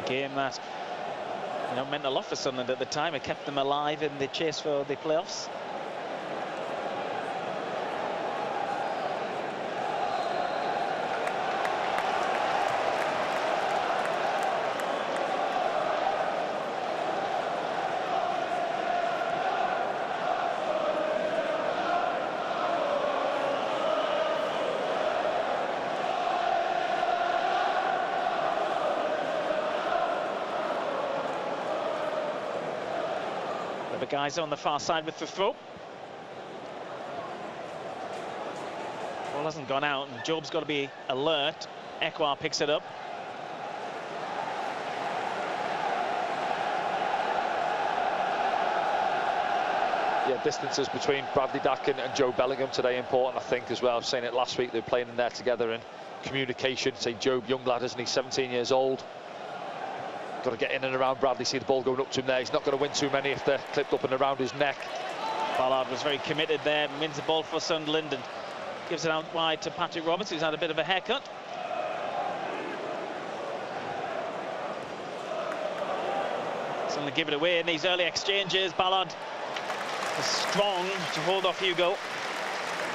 A game that, you know, meant a lot for Sunderland at the time. It kept them alive in the chase for the playoffs. The guys on the far side with the throw. Ball hasn't gone out, and Jobe's got to be alert. Ekwar picks it up. Yeah, distances between Bradley Dack and Jobe Bellingham today important, I think, as well. I was saying it last week, they were playing in there together, and communication. Say Jobe, young lad, isn't he? 17 years old. Got to get in and around Bradley, see the ball going up to him there. He's not going to win too many if they're clipped up and around his neck. Ballard was very committed there, wins the ball for Sunderland and gives it out wide to Patrick Roberts, who's had a bit of a haircut. Sunderland give it away in these early exchanges. Ballard is strong to hold off Hugo.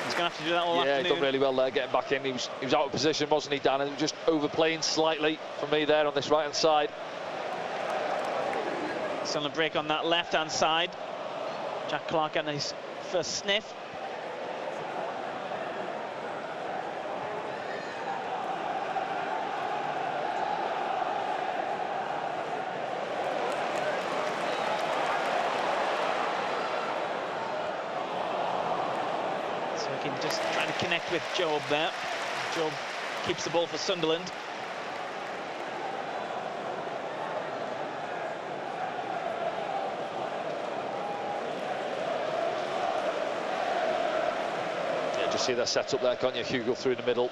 He's going to have to do that all afternoon. Yeah, he's done really well there, getting back in. He was out of position, wasn't he, Dan? And just overplaying slightly for me there on this right-hand side. Sunderland break on that left-hand side. Jack Clark getting his first sniff. So he can just try to connect with Jobe there. Jobe keeps the ball for Sunderland. See that set up there, can't you? Hugo through the middle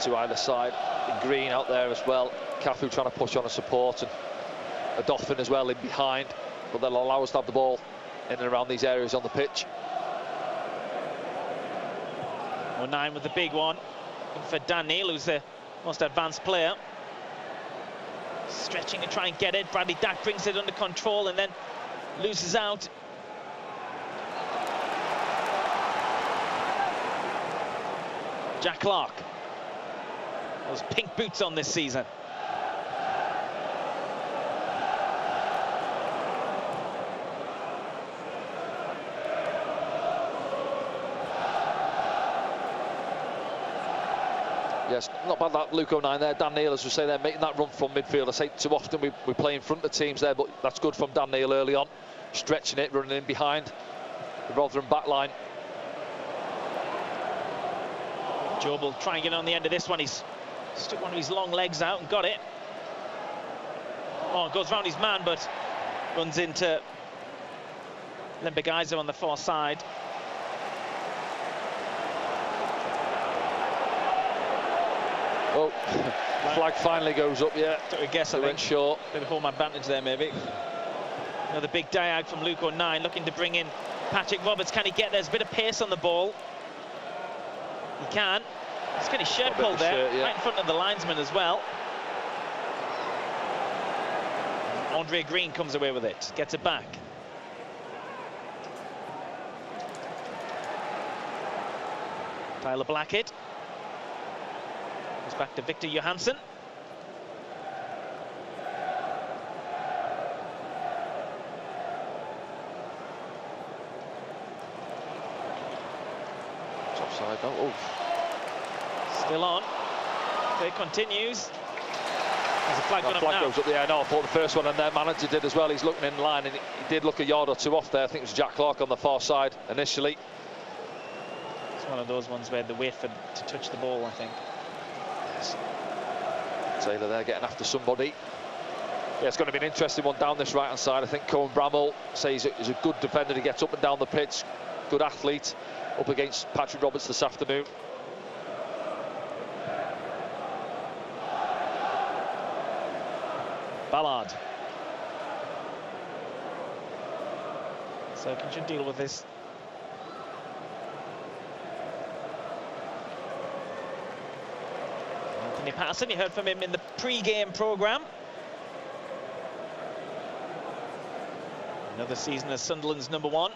to either side. And Green out there as well. Cafu trying to push on a support, and a Doffin as well in behind, but they'll allow us to have the ball in and around these areas on the pitch. 9 with the big one for Dan Neil, who's the most advanced player. Stretching to try and get it. Bradley Dack brings it under control and then loses out. Jack Clark. Those pink boots on this season. Yes, not bad that Luke 09 there. Dan Neil, as we say there, making that run from midfield. I say too often we play in front of teams there, but that's good from Dan Neil early on. Stretching it, running in behind the Rotherham back line. Jobe will try and get on the end of this one. He's stuck one of his long legs out and got it. Oh, it goes round his man, but runs into Lembergeiser on the far side. Oh, flag finally goes up, yeah. Took a guess, I think. Went short. Bit of home advantage there, maybe. Another big diag from Luke 09, looking to bring in Patrick Roberts. Can he get there? There's a bit of pace on the ball. He can. He's got his shirt pulled there, shirt, yeah. Right in front of the linesman as well. Andre Green comes away with it, gets it back. Tyler Blackett. Goes back to Victor Johansson. Offside, oh. Still on. It continues. There's a flag, goes up. Yeah, no, I thought the first one, and their manager did as well. He's looking in line, and he did look a yard or two off there. I think it was Jack Clark on the far side initially. It's one of those ones where they wait for to touch the ball, I think. Yes. Taylor there getting after somebody. Yeah, it's going to be an interesting one down this right-hand side. I think Cohen Bramall says he's a good defender. He gets up and down the pitch. Good athlete. Up against Patrick Roberts this afternoon. Ballard. So can you deal with this? Anthony Patterson, you heard from him in the pre-game programme. Another season as Sunderland's #1.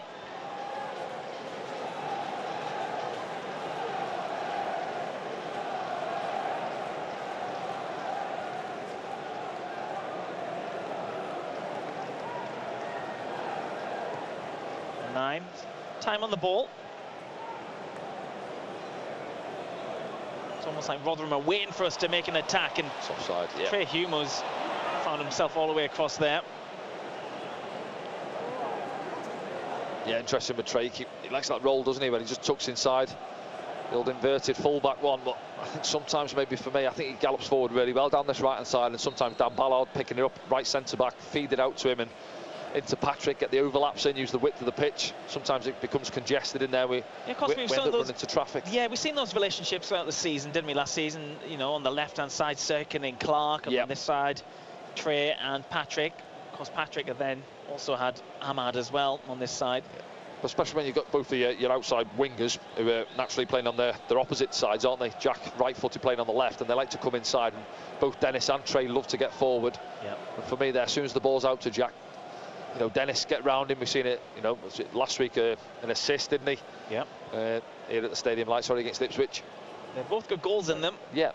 Time on the ball. It's almost like Rotherham are waiting for us to make an attack, and it's offside. Yeah. Trey Humo's found himself all the way across there. Yeah, interesting with Trey. He likes that roll, doesn't he, when he just tucks inside. The old inverted full-back one, but I think sometimes, maybe for me, I think he gallops forward really well down this right-hand side, and sometimes Dan Ballard picking it up, right centre-back, feed it out to him, and into Patrick, get the overlaps in, use the width of the pitch. Sometimes it becomes congested in there. We end up running into traffic. Yeah, we've seen those relationships throughout the season, didn't we? Last season, you know, on the left-hand side, Sirkin and Clark, and on this side, Trey and Patrick. Of course, Patrick then also had Ahmad as well on this side. Yeah. Especially when you've got both of your outside wingers who are naturally playing on their opposite sides, aren't they? Jack right-footed playing on the left, and they like to come inside. And both Dennis and Trey love to get forward. Yep. And for me, there, as soon as the ball's out to Jack, you know, Dennis get round him. We've seen it, you know, last week an assist, didn't he? Yeah. Here at the Stadium Light, sorry, against Ipswich. They've both got goals in them. Yeah.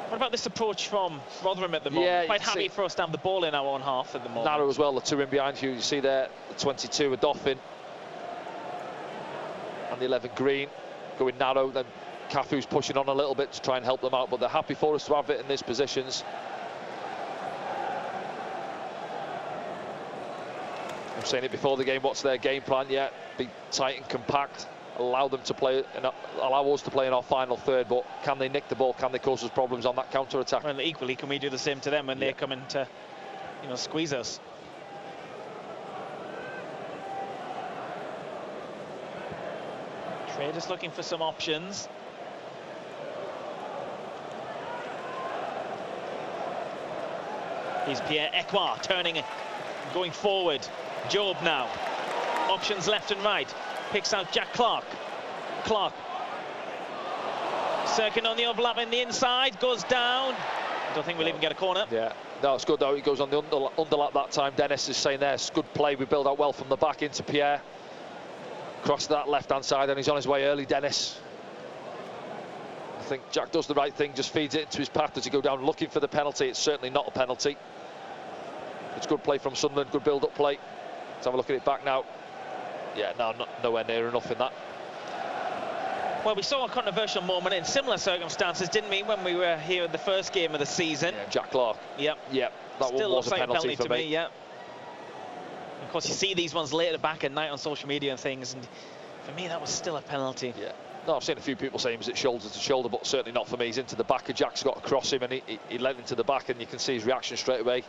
What about this approach from Rotherham at the moment? Yeah, quite happy for us to have the ball in our own half at the moment. Narrow as well, the two in behind you. You see there, the 22 with Doffin. And the 11 Green going narrow. Then Cafu's pushing on a little bit to try and help them out, but they're happy for us to have it in these positions. I'm saying it before the game, what's their game plan yet? Be tight and compact, allow them to play, and allow us to play in our final third, but can they nick the ball? Can they cause us problems on that counter-attack? Well, equally, can we do the same to them when they're coming to, you know, squeeze us? Trey just looking for some options. Here's Pierre Ekwa turning, going forward. Jobe now. Options left and right. Picks out Jack Clark. Clark. Sirkin on the overlap in the inside. Goes down. Don't think we'll even get a corner. Yeah. No, it's good though. He goes on the underlap that time. Dennis is saying there, it's good play. We build out well from the back into Pierre. Across that left-hand side, and he's on his way early, Dennis. I think Jack does the right thing, just feeds it into his path. Does he go down looking for the penalty? It's certainly not a penalty. It's good play from Sunderland, good build-up play. Let's have a look at it back now. Yeah, no, nowhere near enough in that. Well, we saw a controversial moment in similar circumstances, didn't we, when we were here at the first game of the season? Yeah, Jack Clark. Yep. Yep, that Still one was looks like a penalty for to me. Yeah. Of course, you see these ones later back at night on social media and things, and for me, that was still a penalty. Yeah. No, I've seen a few people saying it was at shoulder to shoulder, but certainly not for me. He's into the back of Jack's got across him, and he led into the back, and you can see his reaction straight away.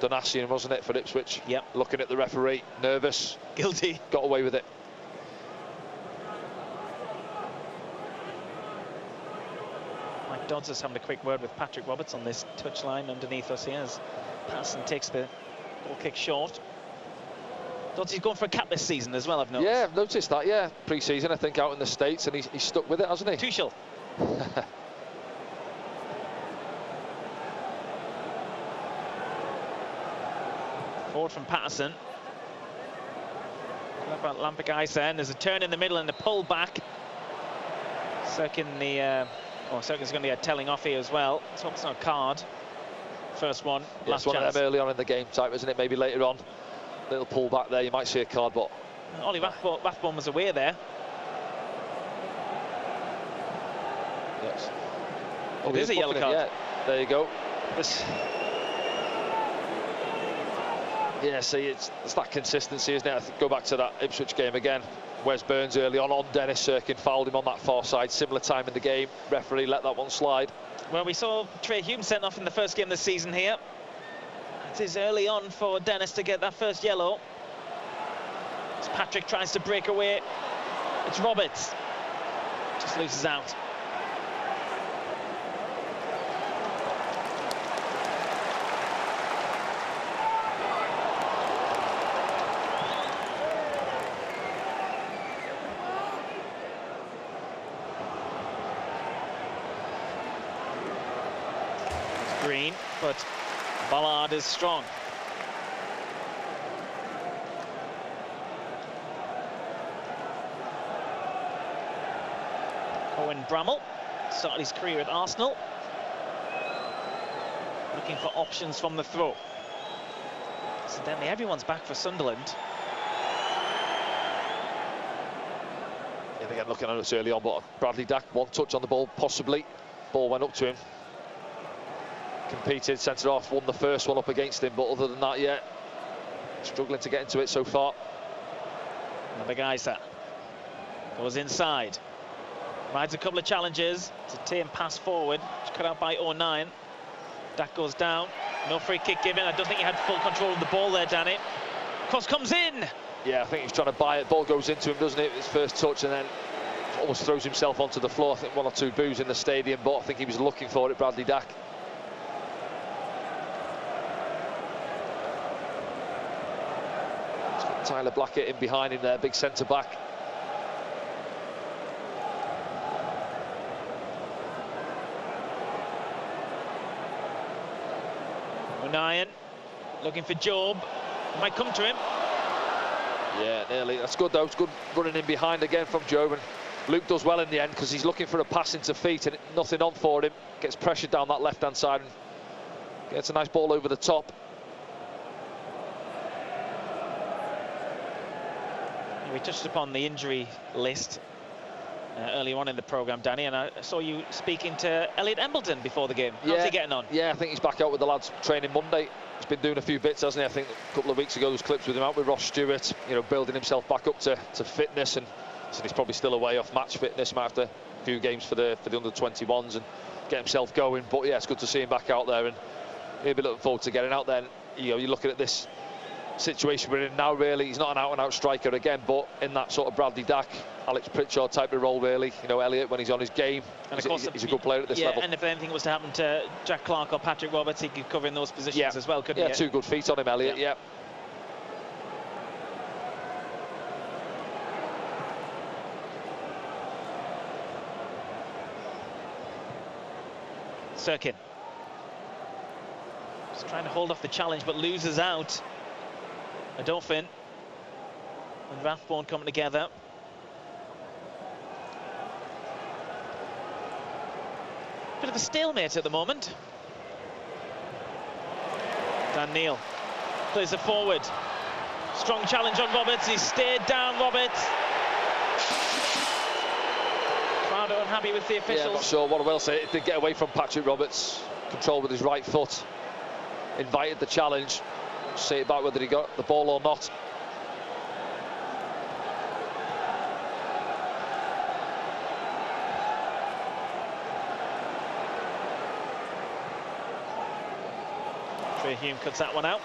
Donasian, wasn't it, for Ipswich? Yep. Looking at the referee, nervous. Guilty. Got away with it. Mike Dodds is having a quick word with Patrick Roberts on this touchline underneath us here as Patterson takes the goal kick short. Dodds, he's going for a cap this season as well, I've noticed. Yeah, I've noticed that, yeah. Pre-season, I think, out in the States, and he's stuck with it, hasn't he? Tuchel. Forward from Patterson. What about Lampic ice then? There's a turn in the middle and a pull back. Sirkin's going to get a telling off here as well. Let's hope it's not a card. First one, yeah, last it's one chance. of them early on in the game type, isn't it? Maybe later on. Little pull back there, you might see a card, but... Ollie Rathbone was away there. Yes. It is a yellow card. Yeah, there you go. Yeah, see, it's that consistency, isn't it? I think go back to that Ipswich game again. Wes Burns early on Dennis Sirkin, fouled him on that far side. Similar time in the game. Referee let that one slide. Well, we saw Trey Hume sent off in the first game of the season here. It is early on for Dennis to get that first yellow. As Patrick tries to break away. It's Roberts. Just loses out. Green, but Ballard is strong. Owen Bramall started his career at Arsenal. Looking for options from the throw. Incidentally, everyone's back for Sunderland. Yeah, again, looking at us early on, but Bradley Dack, one touch on the ball, possibly. Ball went up to him. Competed, centre off, won the first one up against him, but other than that, yeah, struggling to get into it so far. Another Geyser goes inside. Rides a couple of challenges. It's a tame pass forward. It's cut out by 09. That goes down. No free kick given. I don't think he had full control of the ball there, Danny. Cross comes in. Yeah, I think he's trying to buy it. Ball goes into him, doesn't it? His first touch, and then almost throws himself onto the floor. I think 1 or 2 boos in the stadium, but I think he was looking for it, Bradley Dack. Tyler Blackett in behind him there, big centre back. O'Nien looking for Jobe. Might come to him. Yeah, nearly. That's good though. It's good running in behind again from Jobe, and Luke does well in the end because he's looking for a pass into feet and nothing on for him. Gets pressure down that left-hand side and gets a nice ball over the top. We touched upon the injury list earlier on in the programme, Danny, and I saw you speaking to Elliot Embleton before the game. How's he getting on? Yeah, I think he's back out with the lads training Monday. He's been doing a few bits, hasn't he? I think a couple of weeks ago there was clips with him out with Ross Stewart, you know, building himself back up to fitness, and so he's probably still away off match fitness after a few games for the under-21s and get himself going. But yeah, it's good to see him back out there, and he'll be looking forward to getting out there. And, you know, you're looking at this situation we're in now, really. He's not an out-and-out striker again, but in that sort of Bradley Dack, Alex Pritchard type of role, really. You know, Elliot, when he's on his game, and of course, he's a good player at this level. And if anything was to happen to Jack Clarke or Patrick Roberts, he could cover in those positions as well, couldn't he? Yeah, 2 good feet on him, Elliot, yeah. Sirkin. Just trying to hold off the challenge, but loses out. Adolphin and Rathbone coming together. Bit of a stalemate at the moment. Dan Neil plays it forward. Strong challenge on Roberts. He stayed down, Roberts. Crowd are unhappy with the officials. Yeah, I'm not sure what I will say. It did get away from Patrick Roberts. Control with his right foot. Invited the challenge. See about whether he got the ball or not. Trey Hume cuts that one out.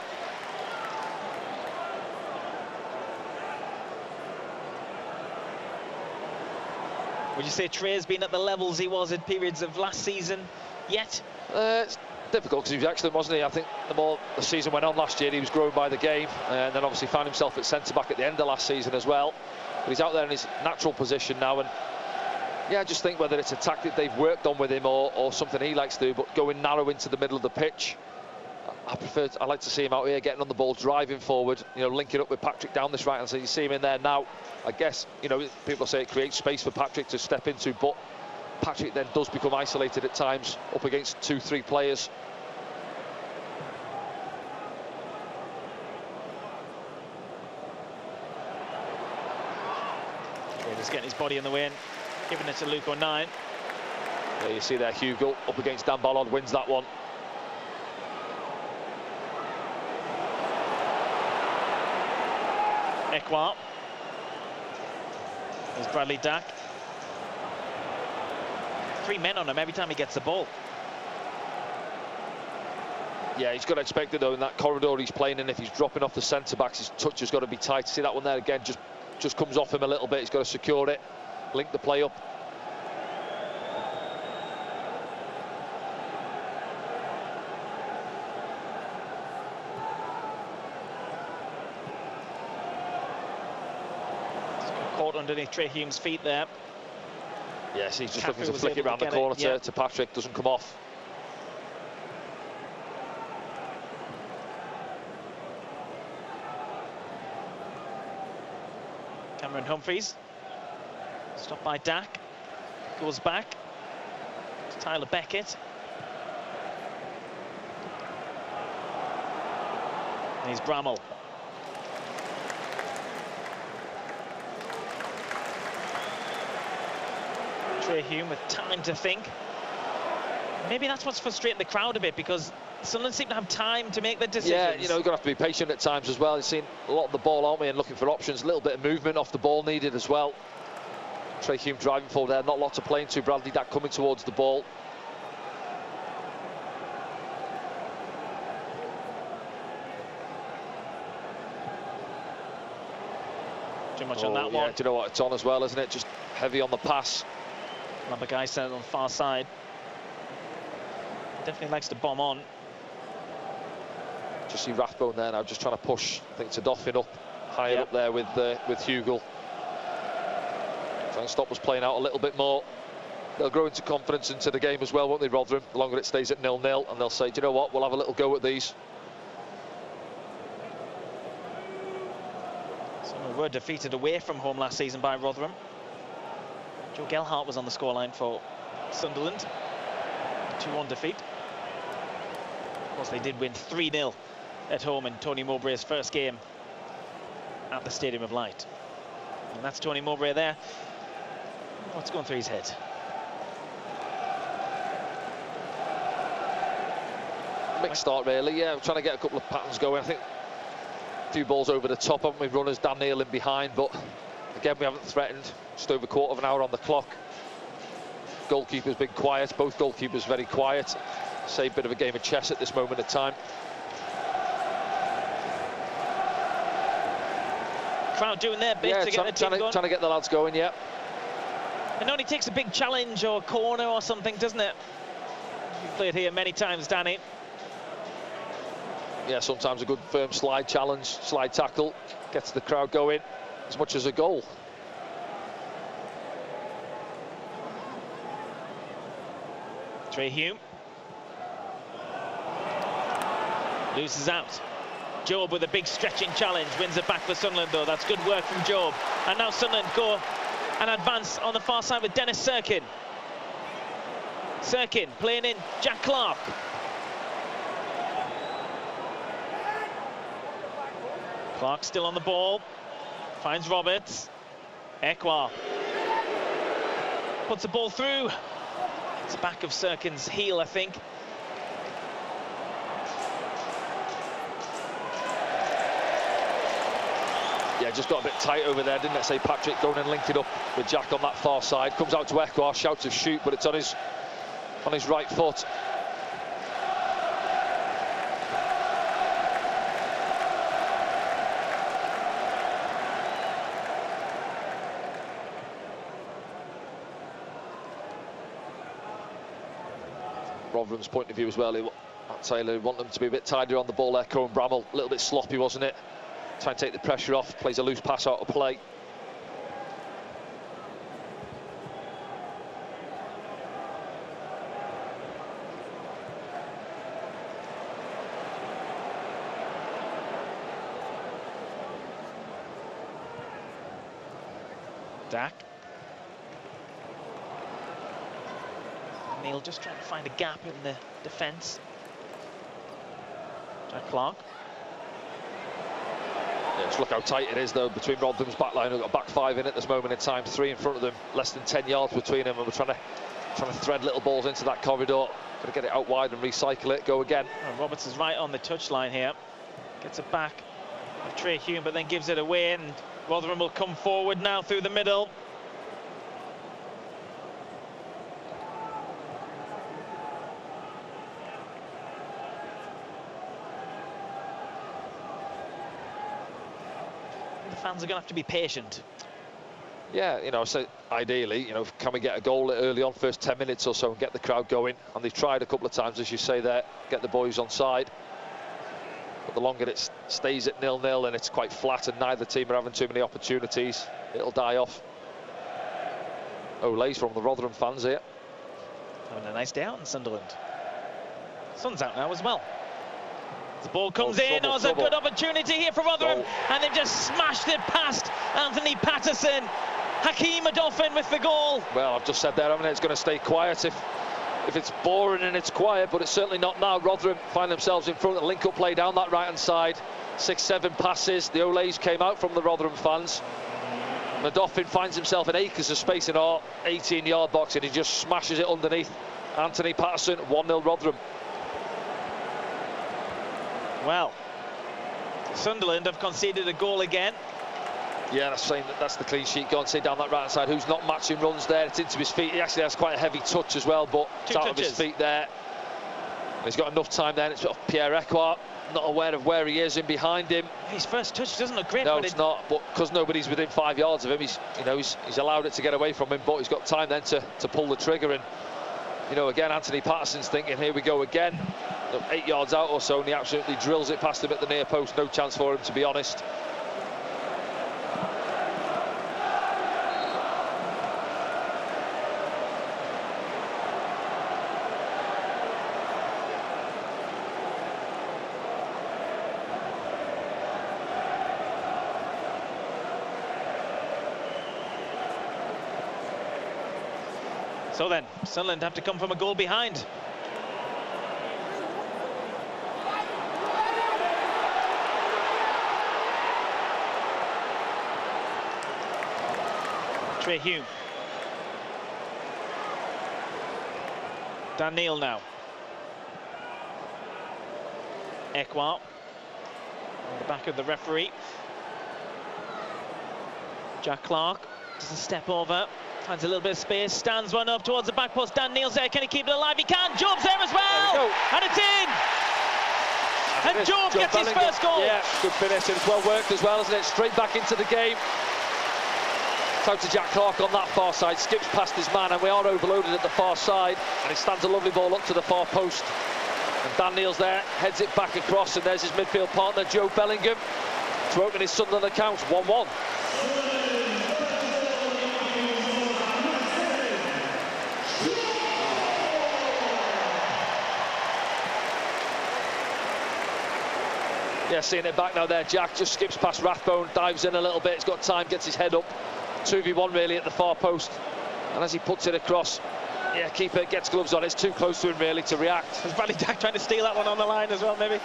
Would you say Trey's been at the levels he was at periods of last season yet? It's difficult because he was excellent, wasn't he? I think the more the season went on last year, he was growing by the game, and then obviously found himself at centre-back at the end of last season as well. But he's out there in his natural position now, and yeah, I just think whether it's a tactic they've worked on with him or something he likes to do, but going narrow into the middle of the pitch, I like to see him out here getting on the ball, driving forward, you know, linking up with Patrick down this right hand side. You see him in there now. I guess, you know, people say it creates space for Patrick to step into, but Patrick then does become isolated at times up against 2-3 players. He's getting his body in the way and giving it to Luke O'Nien. Yeah, you see there Hugo up against Dan Ballard, wins that one. Ekwa. There's Bradley Dack. 3 men on him every time he gets the ball. Yeah, he's got to expect it though in that corridor he's playing in. If he's dropping off the centre backs, his touch has got to be tight. See that one there again, just comes off him a little bit. He's got to secure it, link the play up. Caught underneath Trey Hume's feet there. Yes, he's just looking to flick it around the corner to Patrick. Doesn't come off. Cameron Humphreys. Stopped by Dack. Goes back to Tyler Beckett. And he's Bramall. Trey Hume with time to think. Maybe that's what's frustrating the crowd a bit, because Sunderland seem to have time to make their decisions. Yeah, you know, you're going to have to be patient at times as well. You've seen a lot of the ball, aren't we, and looking for options. A little bit of movement off the ball needed as well. Trey Hume driving forward there, not a lot to play into. Bradley Dack coming towards the ball. Too much on that one. Yeah, do you know what? It's on as well, isn't it? Just heavy on the pass. Guy standing on the far side. Definitely likes to bomb on. Just see Rathbone there now, just trying to push, I think, to Doffin up, higher up there with Hugel. Trying to stop us playing out a little bit more. They'll grow into confidence into the game as well, won't they, Rotherham? The longer it stays at 0-0, and they'll say, do you know what, we'll have a little go at these. So we were defeated away from home last season by Rotherham. Joe Gelhardt was on the scoreline for Sunderland. 2-1 defeat. Of course, they did win 3-0 at home in Tony Mowbray's first game at the Stadium of Light. And that's Tony Mowbray there. What's going through his head? Mixed start, really. Yeah, we're trying to get a couple of patterns going. I think a few balls over the top, haven't we? Runners damn near in behind, but again, we haven't threatened. Just over a quarter of an hour on the clock. Goalkeeper's been quiet. Both goalkeepers very quiet. Say a bit of a game of chess at this moment in time. Crowd doing their bit to get the team going. Trying to get the lads going, yeah. It only takes a big challenge or corner or something, doesn't it? You've played here many times, Danny. Yeah, sometimes a good firm slide challenge, slide tackle, gets the crowd going as much as a goal. Trey Hume. Loses out. Jobe with a big stretching challenge, wins it back for Sunderland though. That's good work from Jobe. And now Sunderland go and advance on the far side with Dennis Serkin. Serkin playing in Jack Clark. Clark still on the ball. Finds Roberts. Ekwar puts the ball through. It's the back of Serkin's heel, I think. Yeah, just got a bit tight over there, didn't it? Say Patrick going and linking up with Jack on that far side. Comes out to Ekwar, shouts of shoot, but it's on his right foot. Rotherham's point of view as well, Taylor want them to be a bit tidier on the ball there. Cohen Bramall, a little bit sloppy, wasn't it? Trying to take the pressure off, plays a loose pass out of play. Dack. Neil just trying to find a gap in the defence. Jack Clark. Yeah, just look how tight it is though between Rotherham's back line. We've got back five in at this moment in time, 3 in front of them, less than 10 yards between them, and we're trying to thread little balls into that corridor. Got to get it out wide and recycle it, go again. Oh, Roberts is right on the touchline here. Gets it back of Trey Hume, but then gives it away, and Rotherham will come forward now through the middle. Fans are going to have to be patient. Yeah, you know, so ideally, you know, can we get a goal early on, first 10 minutes or so, and get the crowd going? And they've tried a couple of times, as you say there, get the boys on side. But the longer it stays at 0-0 and it's quite flat and neither team are having too many opportunities, it'll die off. Olays from the Rotherham fans here. Having a nice day out in Sunderland. Sun's out now as well. The ball comes in. It was a good opportunity here for Rotherham, and they've just smashed it past Anthony Patterson. Hakeem Odoffin with the goal. Well, I've just said there, haven't I? It's going to stay quiet if it's boring and it's quiet, but it's certainly not now. Rotherham find themselves in front of the link-up play down that right-hand side. 6-7 passes. The Olays came out from the Rotherham fans. Odoffin finds himself in acres of space in our 18-yard box, and he just smashes it underneath Anthony Patterson. 1-0 Rotherham. Well, Sunderland have conceded a goal again. Yeah, that's the clean sheet. Go and see down that right-hand side. Who's not matching runs there? It's into his feet. He actually has quite a heavy touch as well, but it's out of his feet there. He's got enough time there. It's Pierre Ekwart, not aware of where he is and behind him. His first touch doesn't look great. No, it's not. But because nobody's within 5 yards of him, he's allowed it to get away from him. But he's got time then to pull the trigger. And again, Anthony Patterson's thinking, here we go again. 8 yards out or so, and he absolutely drills it past him at the near post. No chance for him, to be honest. So then, Sunderland have to come from a goal behind. Trey Hume. Dan Neil now. Ekwart on the back of the referee. Jack Clark does a step over. Finds a little bit of space, stands one up towards the back post. Dan Neil's there, can he keep it alive? He can. Jobe's there as well, and it's in. And Jobe gets his first goal. Yeah, good finish, and it's well worked as well, isn't it? Straight back into the game. It's out to Jack Clark on that far side, skips past his man, and we are overloaded at the far side. And he stands a lovely ball up to the far post. And Dan Neil's there, heads it back across, and there's his midfield partner, Jobe Bellingham, to open his Sunderland account. 1-1. Yeah, seeing it back now there, Jack just skips past Rathbone, dives in a little bit, he's got time, gets his head up. 2v1 really at the far post. And as he puts it across, yeah, keeper gets gloves on, it's too close to him really to react. Is Bradley Dack trying to steal that one on the line as well, maybe?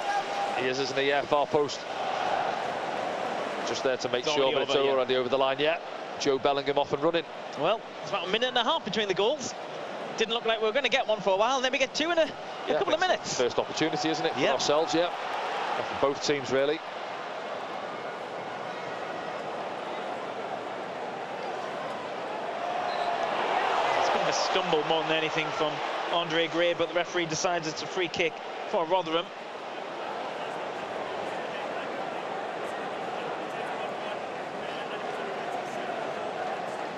He is, isn't he? Yeah, far post. Just there to make sure, but it's already over the line, yeah. Jobe Bellingham off and running. Well, it's about a minute and a half between the goals. Didn't look like we were going to get one for a while, and then we get two in a couple of minutes. First opportunity, isn't it, for ourselves, yeah. For both teams, really. It's a bit of a stumble more than anything from Andre Gray, but the referee decides it's a free kick for Rotherham.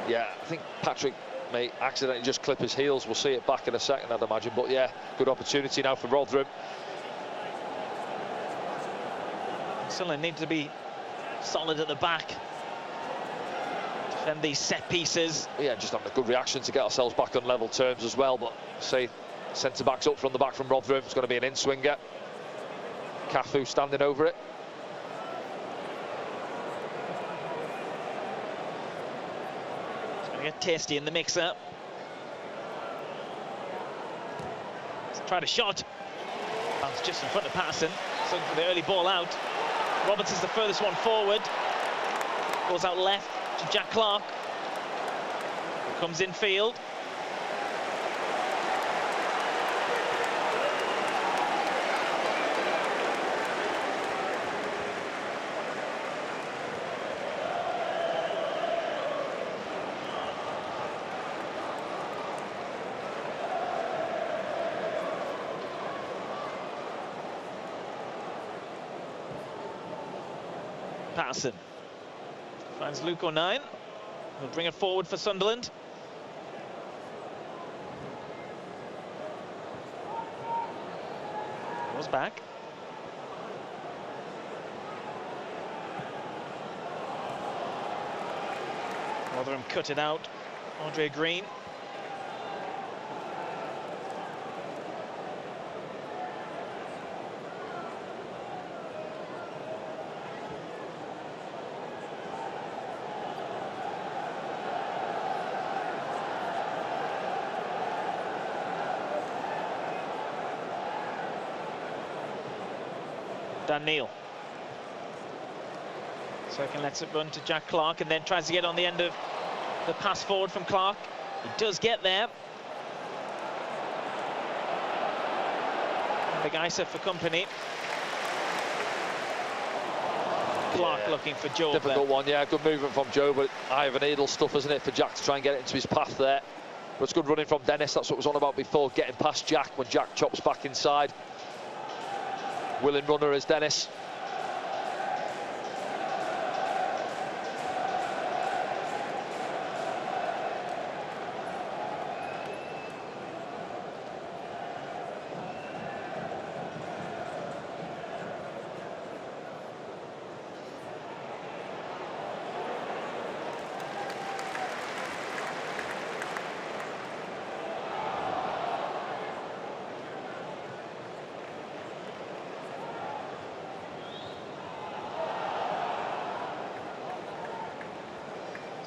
Yeah, I think Patrick may accidentally just clip his heels. We'll see it back in a second, I'd imagine. But yeah, good opportunity now for Rotherham. Sunderland need to be solid at the back. Defend these set pieces. Yeah, just having a good reaction to get ourselves back on level terms as well. But say centre-backs up from the back from Rotherham. It's going to be an in-swinger. Cafu standing over it. It's going to get tasty in the mixer. Let's try the shot. That's just in front of Patterson. So for the early ball out. Roberts is the furthest one forward. Goes out left to Jack Clark. Who comes in field. Patterson finds Luke O'Nien. He'll bring it forward for Sunderland. Was back. Rotherham cut it out. Andre Green. Dan Neil. Cirkin lets it run to Jack Clark and then tries to get on the end of the pass forward from Clark. He does get there. Big Isa for company. Clark looking for Jobe. Difficult one, yeah. Good movement from Jobe, but eye of a needle stuff, isn't it, for Jack to try and get it into his path there. But it's good running from Dennis. That's what was on about before, getting past Jack when Jack chops back inside. Willing runner is Dennis.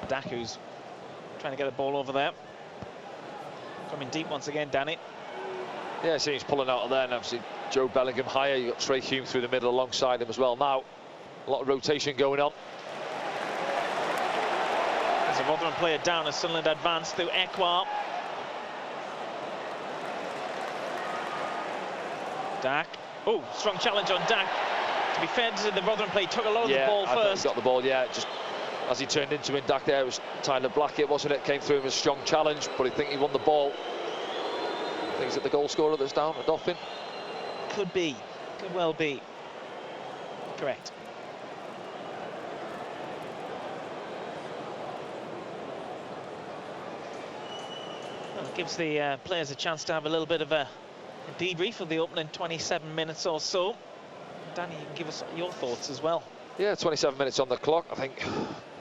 Dak, who's trying to get the ball over there. Coming deep once again, Danny. Yeah, see he's pulling out of there, and obviously Jobe Bellingham higher. You've got Trey Hume through the middle alongside him as well. Now, a lot of rotation going on. There's a Rotherham player down as Sunderland advance through Ekwar. Dak. Oh, strong challenge on Dak. To be fair to the Rotherham player, took a lot of the ball first. Got the ball, yeah. Just as he turned into him, Dak there, it was Tyler Blackett, wasn't it? Came through him as a strong challenge, but I think he won the ball. I think it's at the goal scorer that's down, a Dauphin. Could be. Could well be. Correct. Well, it gives the players a chance to have a little bit of a debrief of the opening 27 minutes or so. Danny, you can give us your thoughts as well. Yeah, 27 minutes on the clock. I think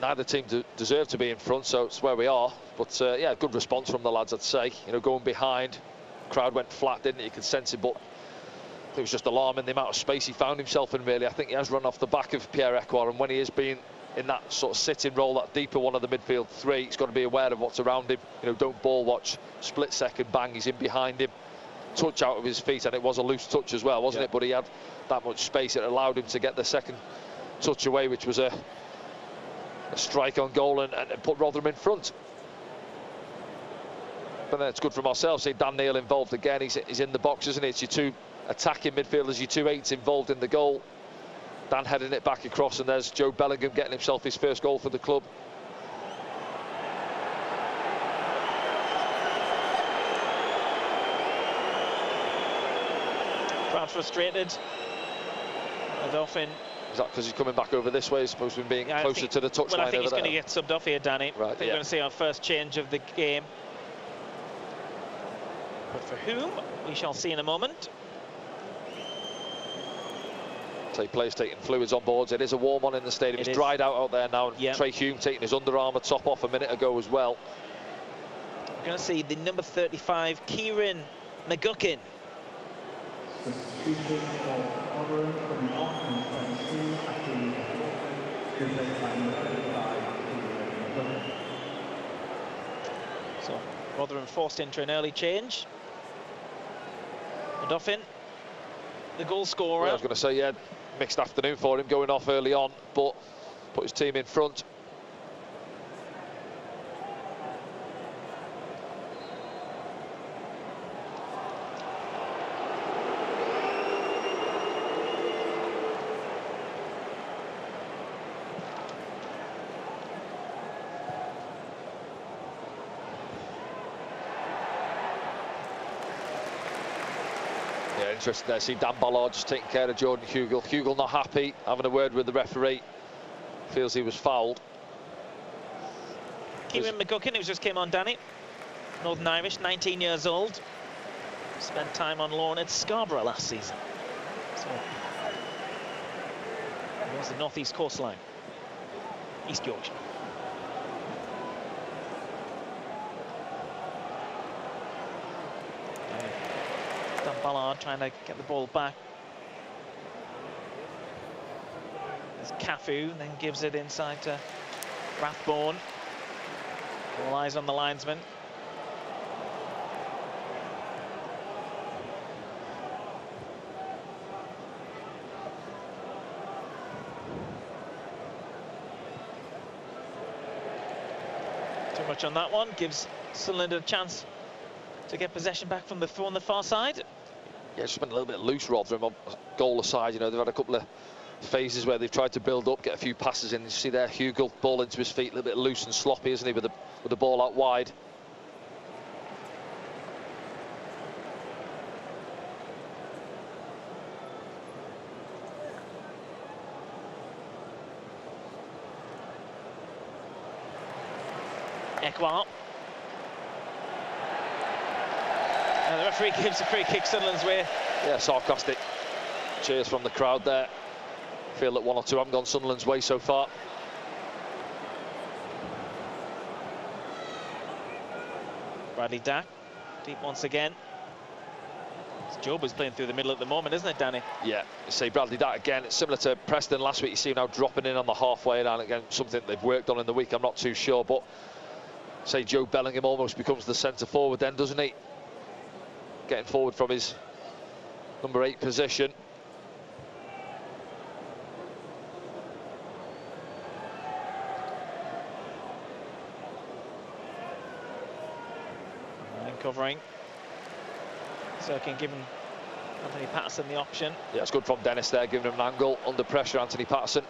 neither team deserve to be in front, so it's where we are. But yeah, good response from the lads, I'd say. You know, going behind, crowd went flat, didn't it? You could sense it, but it was just alarming the amount of space he found himself in, really. I think he has run off the back of Pierre Ekwar, and when he has been in that sort of sitting role, that deeper one of the midfield three, he's got to be aware of what's around him. You know, don't ball watch, split second, bang, he's in behind him. Touch out of his feet, and it was a loose touch as well, wasn't it? But he had that much space, it allowed him to get the second touch away, which was a strike on goal and put Rotherham in front. But then it's good from ourselves. See Dan Neil involved again. He's in the box, isn't it? It's your two attacking midfielders, your two eights involved in the goal. Dan heading it back across, and there's Jobe Bellingham getting himself his first goal for the club. Crowd frustrated. A Dauphin. Is that because he's coming back over this way? He's supposed to be being closer to the touchline. Well, I think he's going to get subbed off here, Danny. Right, I think we're going to see our first change of the game. But for whom, we shall see in a moment. So players taking fluids on boards. It is a warm one in the stadium. It's dried out there now. Yep. Trey Hume taking his Under Armour top off a minute ago as well. We're going to see the number 35, Kieran McGuckin. So Rotherham forced into an early change. Dauphin, the goal scorer. Well, I was going to say, yeah, mixed afternoon for him going off early on, but put his team in front. Yeah, interesting there. See Dan Ballard just taking care of Jordan Hugill. Hugill not happy, having a word with the referee. Feels he was fouled. Kieran McGuckin, who just came on, Danny. Northern Irish, 19 years old. Spent time on loan at Scarborough last season. So, he was the northeast coastline. East Yorkshire. Dan Ballard trying to get the ball back. There's Cafu, then gives it inside to Rathbone. All eyes on the linesman. Too much on that one. Gives Sunderland a chance to get possession back from the throw on the far side. Yeah, just been a little bit loose, Rotherham, goal aside. You know, they've had a couple of phases where they've tried to build up, get a few passes in. You see there, Hugill, ball into his feet, a little bit loose and sloppy, isn't he, with the ball out wide. Ekwa. And the referee gives a free kick Sunderland's way. Yeah, sarcastic cheers from the crowd there. Feel that one or two haven't gone Sunderland's way so far. Bradley Dack, deep once again. Jobe is playing through the middle at the moment, isn't it, Danny? Yeah, you see Bradley Dack again. It's similar to Preston last week. You see him now dropping in on the halfway line again, something they've worked on in the week. I'm not too sure, but say Jobe Bellingham almost becomes the centre forward then, doesn't he? Getting forward from his number 8 position. And covering. Sirkin giving Anthony Patterson the option. Yeah, it's good from Dennis there, giving him an angle. Under pressure, Anthony Patterson.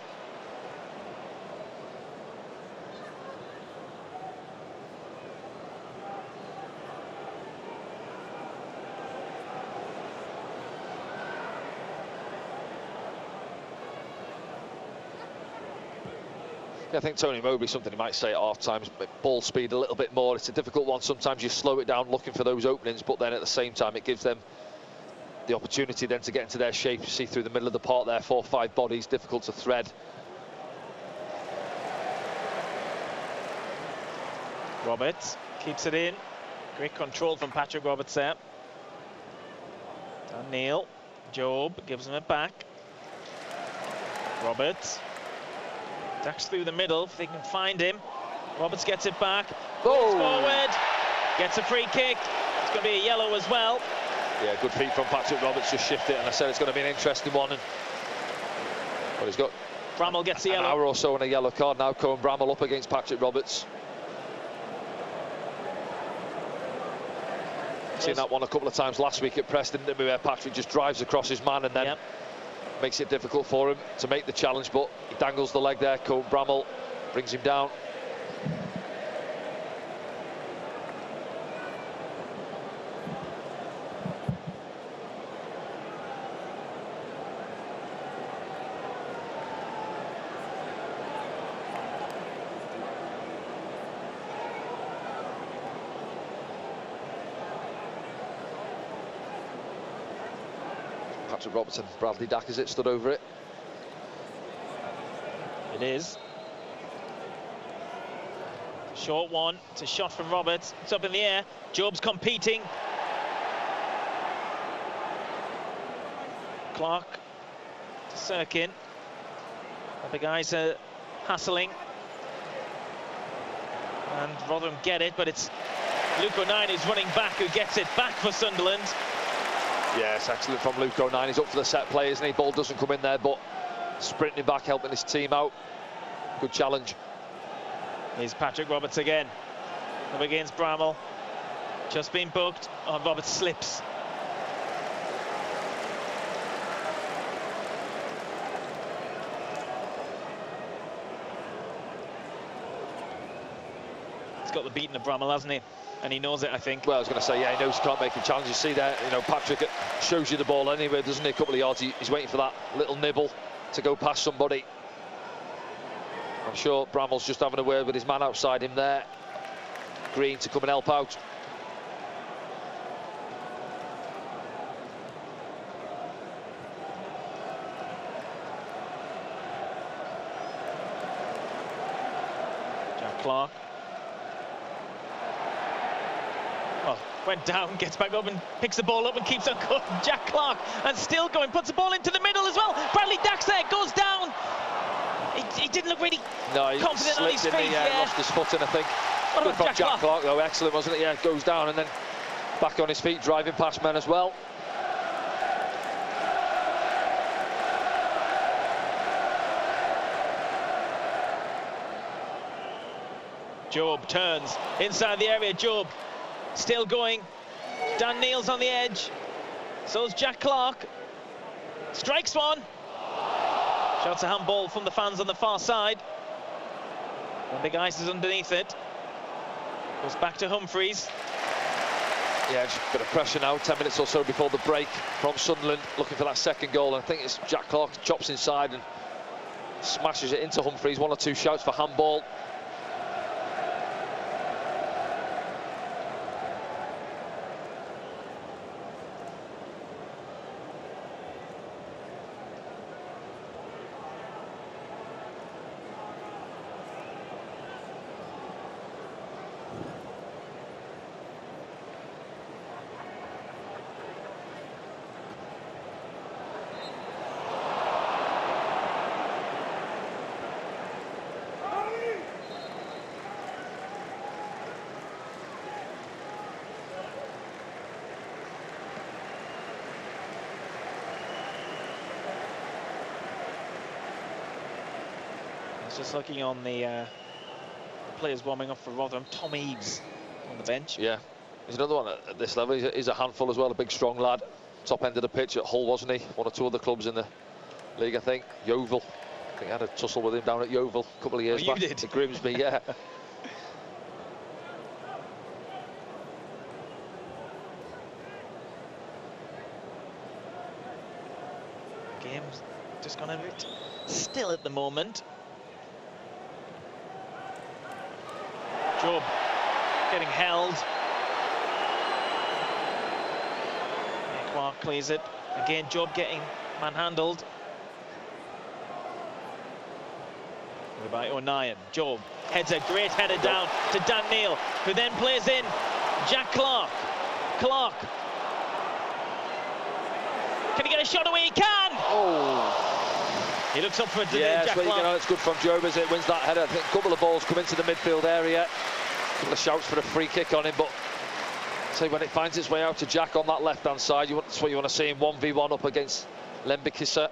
I think Tony Mowbray, something he might say at half times, ball speed a little bit more. It's a difficult one. Sometimes you slow it down looking for those openings, but then at the same time it gives them the opportunity then to get into their shape. You see through the middle of the park there, 4 or 5 bodies, difficult to thread. Roberts keeps it in. Great control from Patrick Roberts there. Dan Neil. Jobe gives him it back. Roberts. Ducks through the middle if they can find him. Roberts gets it back. Goes forward. Gets a free kick. It's going to be a yellow as well. Yeah, good feet from Patrick Roberts, just shift it, and I said it's going to be an interesting one. And well, he's got Bramall gets the yellow. An hour or so and a yellow card now. Cohen Bramall up against Patrick Roberts. Seen that one a couple of times last week at Preston, didn't we, where Patrick just drives across his man and then makes it difficult for him to make the challenge, but he dangles the leg there. Cohen Bramall brings him down. Patrick Robertson, Bradley Dack, is it? Stood over it. It is. Short one. It's a shot from Roberts. It's up in the air. Jobe's competing. Clark to Sirkin. The guys are hassling. And Rotherham get it, but it's Luke O'Nien who's running back, who gets it back for Sunderland. Yeah, it's excellent from Luke O'Nien. He's up for the set play, isn't he? Ball doesn't come in there, but sprinting back, helping his team out. Good challenge. Here's Patrick Roberts again. Up against Bramall. Just been booked. Oh, Roberts slips. He's got the beating of Bramall, hasn't he? And he knows it, I think. Well, I was going to say, yeah, he knows he can't make a challenge. You see there, you know, Patrick shows you the ball anyway, doesn't he? A couple of yards, he's waiting for that little nibble to go past somebody. I'm sure Bramall's just having a word with his man outside him there. Green to come and help out. Jack Clark. Oh, went down, gets back up and picks the ball up and keeps on going. Jack Clark, and still going, puts the ball into the middle as well. Bradley Dack's there, goes down. He didn't look really confident on his feet. Lost his foot in, I think. What about Good from Jack Clark, though, excellent, wasn't it? Yeah, goes down and then back on his feet, driving past men as well. Jobe turns inside the area. Jobe still going. Dan Neil's on the edge. So's Jack Clark. Strikes one. Shouts a handball from the fans on the far side. And Big Ice is underneath it. Goes back to Humphreys. Yeah, just a bit of pressure now, 10 minutes or so before the break from Sunderland, looking for that second goal. And I think it's Jack Clark chops inside and smashes it into Humphreys. 1 or 2 shouts for handball. Just looking on the players warming up for Rotherham. Tom Eaves on the bench. Yeah, he's another one at this level. He's a handful as well, a big strong lad. Top end of the pitch at Hull, wasn't he? 1 or 2 other clubs in the league, I think. Yeovil. I think I had a tussle with him down at Yeovil a couple of years back. You did? At Grimsby, yeah. Game's just gone a bit still at the moment. Jobe getting held. Clark clears it. Again, Jobe getting manhandled. By O'Nien. Jobe heads a great header down to Dan Neil, who then plays in Jack Clark. Clark. Can he get a shot away? He can! Oh. He looks up for yeah, Jack Clark. It's good from Jobe as it wins that header. I think a couple of balls come into the midfield area. A couple of shouts for a free kick on him, but say when it finds its way out to Jack on that left-hand side, that's what you want to see him 1v1 up against Lembikisa.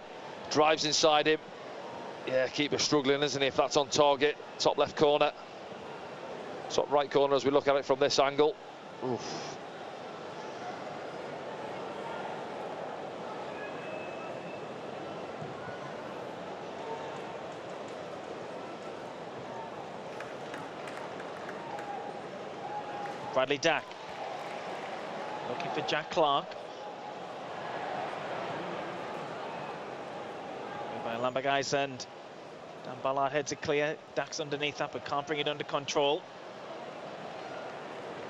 Drives inside him. Yeah, keeper struggling, isn't he? If that's on target, top left corner, top right corner as we look at it from this angle. Oof. Bradley Dack looking for Jack Clark. By Lamberguy's and Dan Ballard heads it clear. Dack's underneath that but can't bring it under control.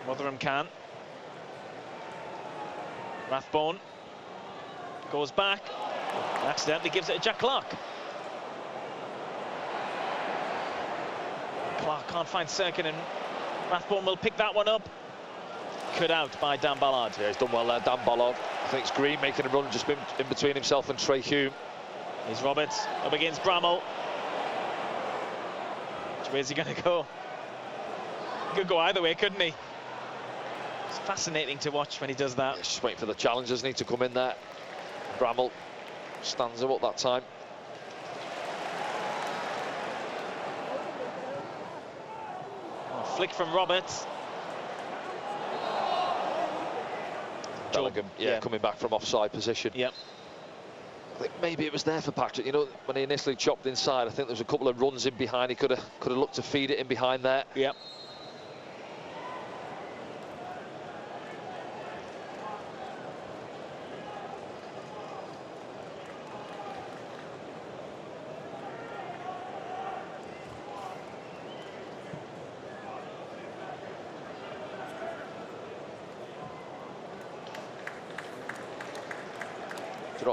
Rotherham can. Rathbone goes back and accidentally gives it to Jack Clark. Clark can't find Cirkin and Rathbone will pick that one up. Cut out by Dan Ballard. Yeah, he's done well there, Dan Ballard. I think it's Green making a run just in between himself and Trey Hume. Here's Roberts up against Bramall. Which way is he going to go? He could go either way, couldn't he? It's fascinating to watch when he does that. Yeah, just waiting for the challengers need to come in there. Bramall stands up that time. Oh, flick from Roberts. Bellingham, yeah, coming back from offside position. Yep. I think maybe it was there for Patrick. You know, when he initially chopped inside, I think there was a couple of runs in behind. He could have looked to feed it in behind there. Yep.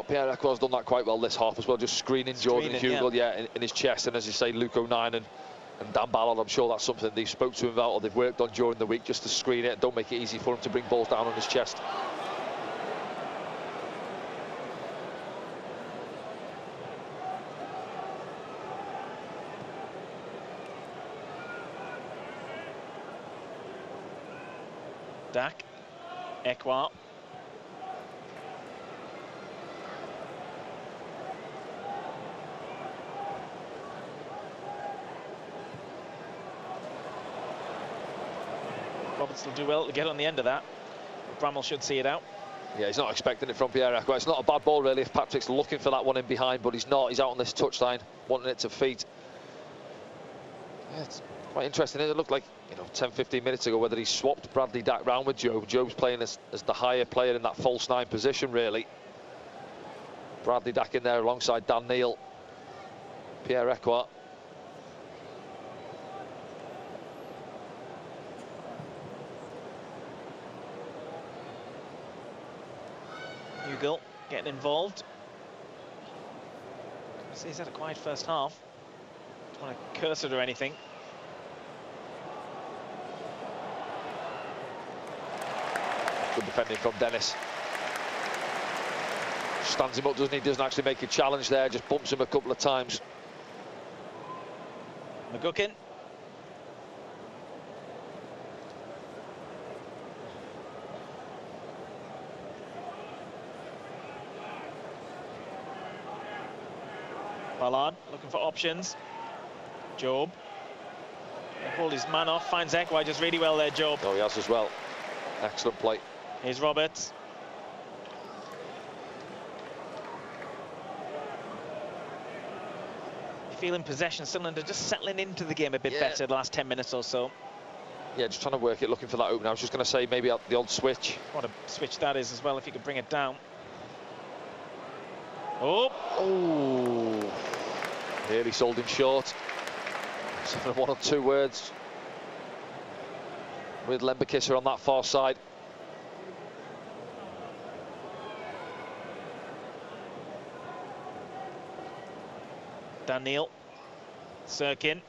Pierre Ekwell's done that quite well this half as well, just screening Jordan Hugill, in his chest. And as you say, Luke O'Nien and Dan Ballard, I'm sure that's something they spoke to him about or they've worked on during the week, just to screen it and don't make it easy for him to bring balls down on his chest. Dack, Ekwell. Roberts will do well to get on the end of that. Bramall should see it out. Yeah, he's not expecting it from Pierre-Emerick. It's not a bad ball, really, if Patrick's looking for that one in behind, but he's not. He's out on this touchline, wanting it to feet. Yeah, it's quite interesting. It looked like, 10-15 minutes ago, whether he swapped Bradley Dack round with Jobe. Jobe's playing as the higher player in that false 9 position, really. Bradley Dack in there alongside Dan Neil. Pierre-Emerick. Hugill getting involved. See, he's had a quiet first half. Don't want to curse it or anything. Good defending from Dennis. Stands him up, doesn't he? Doesn't actually make a challenge there, just bumps him a couple of times. McGuckin. Ballard looking for options. Jobe. Pulled his man off, finds Ekwa just really well there, Jobe. Oh, he has as well. Excellent play. Here's Roberts. You feel in possession, Sunderland are just settling into the game a bit better the last 10 minutes or so. Yeah, just trying to work it, looking for that opening. I was just going to say maybe the old switch. What a switch that is as well, if you could bring it down. Oh! Nearly sold him short. So one or two words with Lemberkisser on that far side. Dan Neil. Sirkin.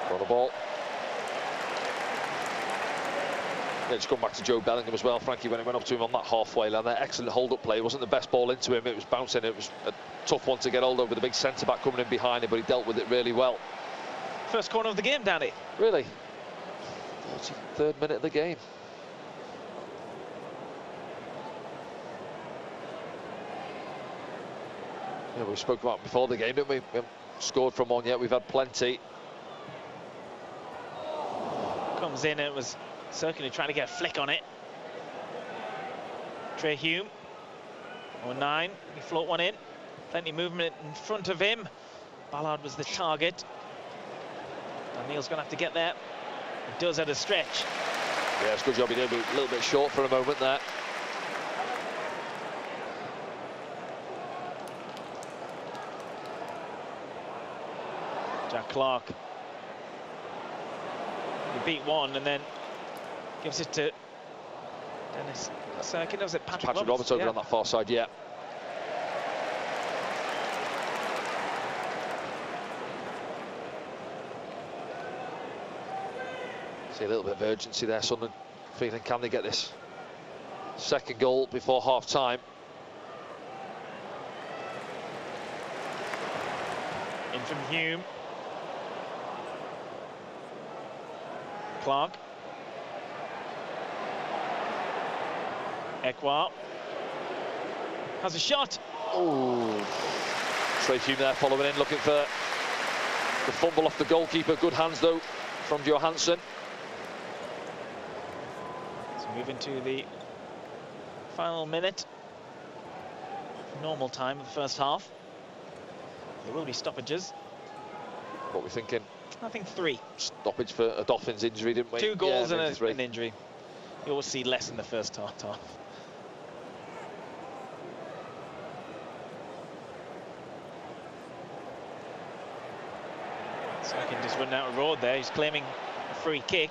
Got the ball. Yeah, just going back to Jobe Bellingham as well, Frankie, when it went up to him on that halfway line. That excellent hold-up play. It wasn't the best ball into him. It was bouncing. It was a tough one to get hold of with the big centre-back coming in behind him, but he dealt with it really well. First corner of the game, Danny. Really? 43rd minute of the game. Yeah, we spoke about before the game, didn't we? We haven't scored from one yet. We've had plenty. Comes in, and it was Sirkin trying to get a flick on it. Trey Hume. 09. He float one in. Plenty of movement in front of him. Ballard was the target. And Neil's going to have to get there. He does at a stretch. Yeah, it's a good job he did, but a little bit short for a moment there. Jack Clark. He beat one and then gives it to Dennis Sirkin. Was it Patrick Roberts over on that far side, yeah. See a little bit of urgency there, Sunderland feeling, can they get this second goal before half time? In from Hume. Clark. Ekwa has a shot. Oh, Trey Hume there following in, looking for the fumble off the goalkeeper. Good hands though from Johansson. So moving to the final minute. Normal time of the first half. There will be stoppages. What are we thinking? I think 3. Stoppage for a Dolphins injury, didn't we? 2 goals and an injury. You always see less in the first half. So I can just run out a road there. He's claiming a free kick.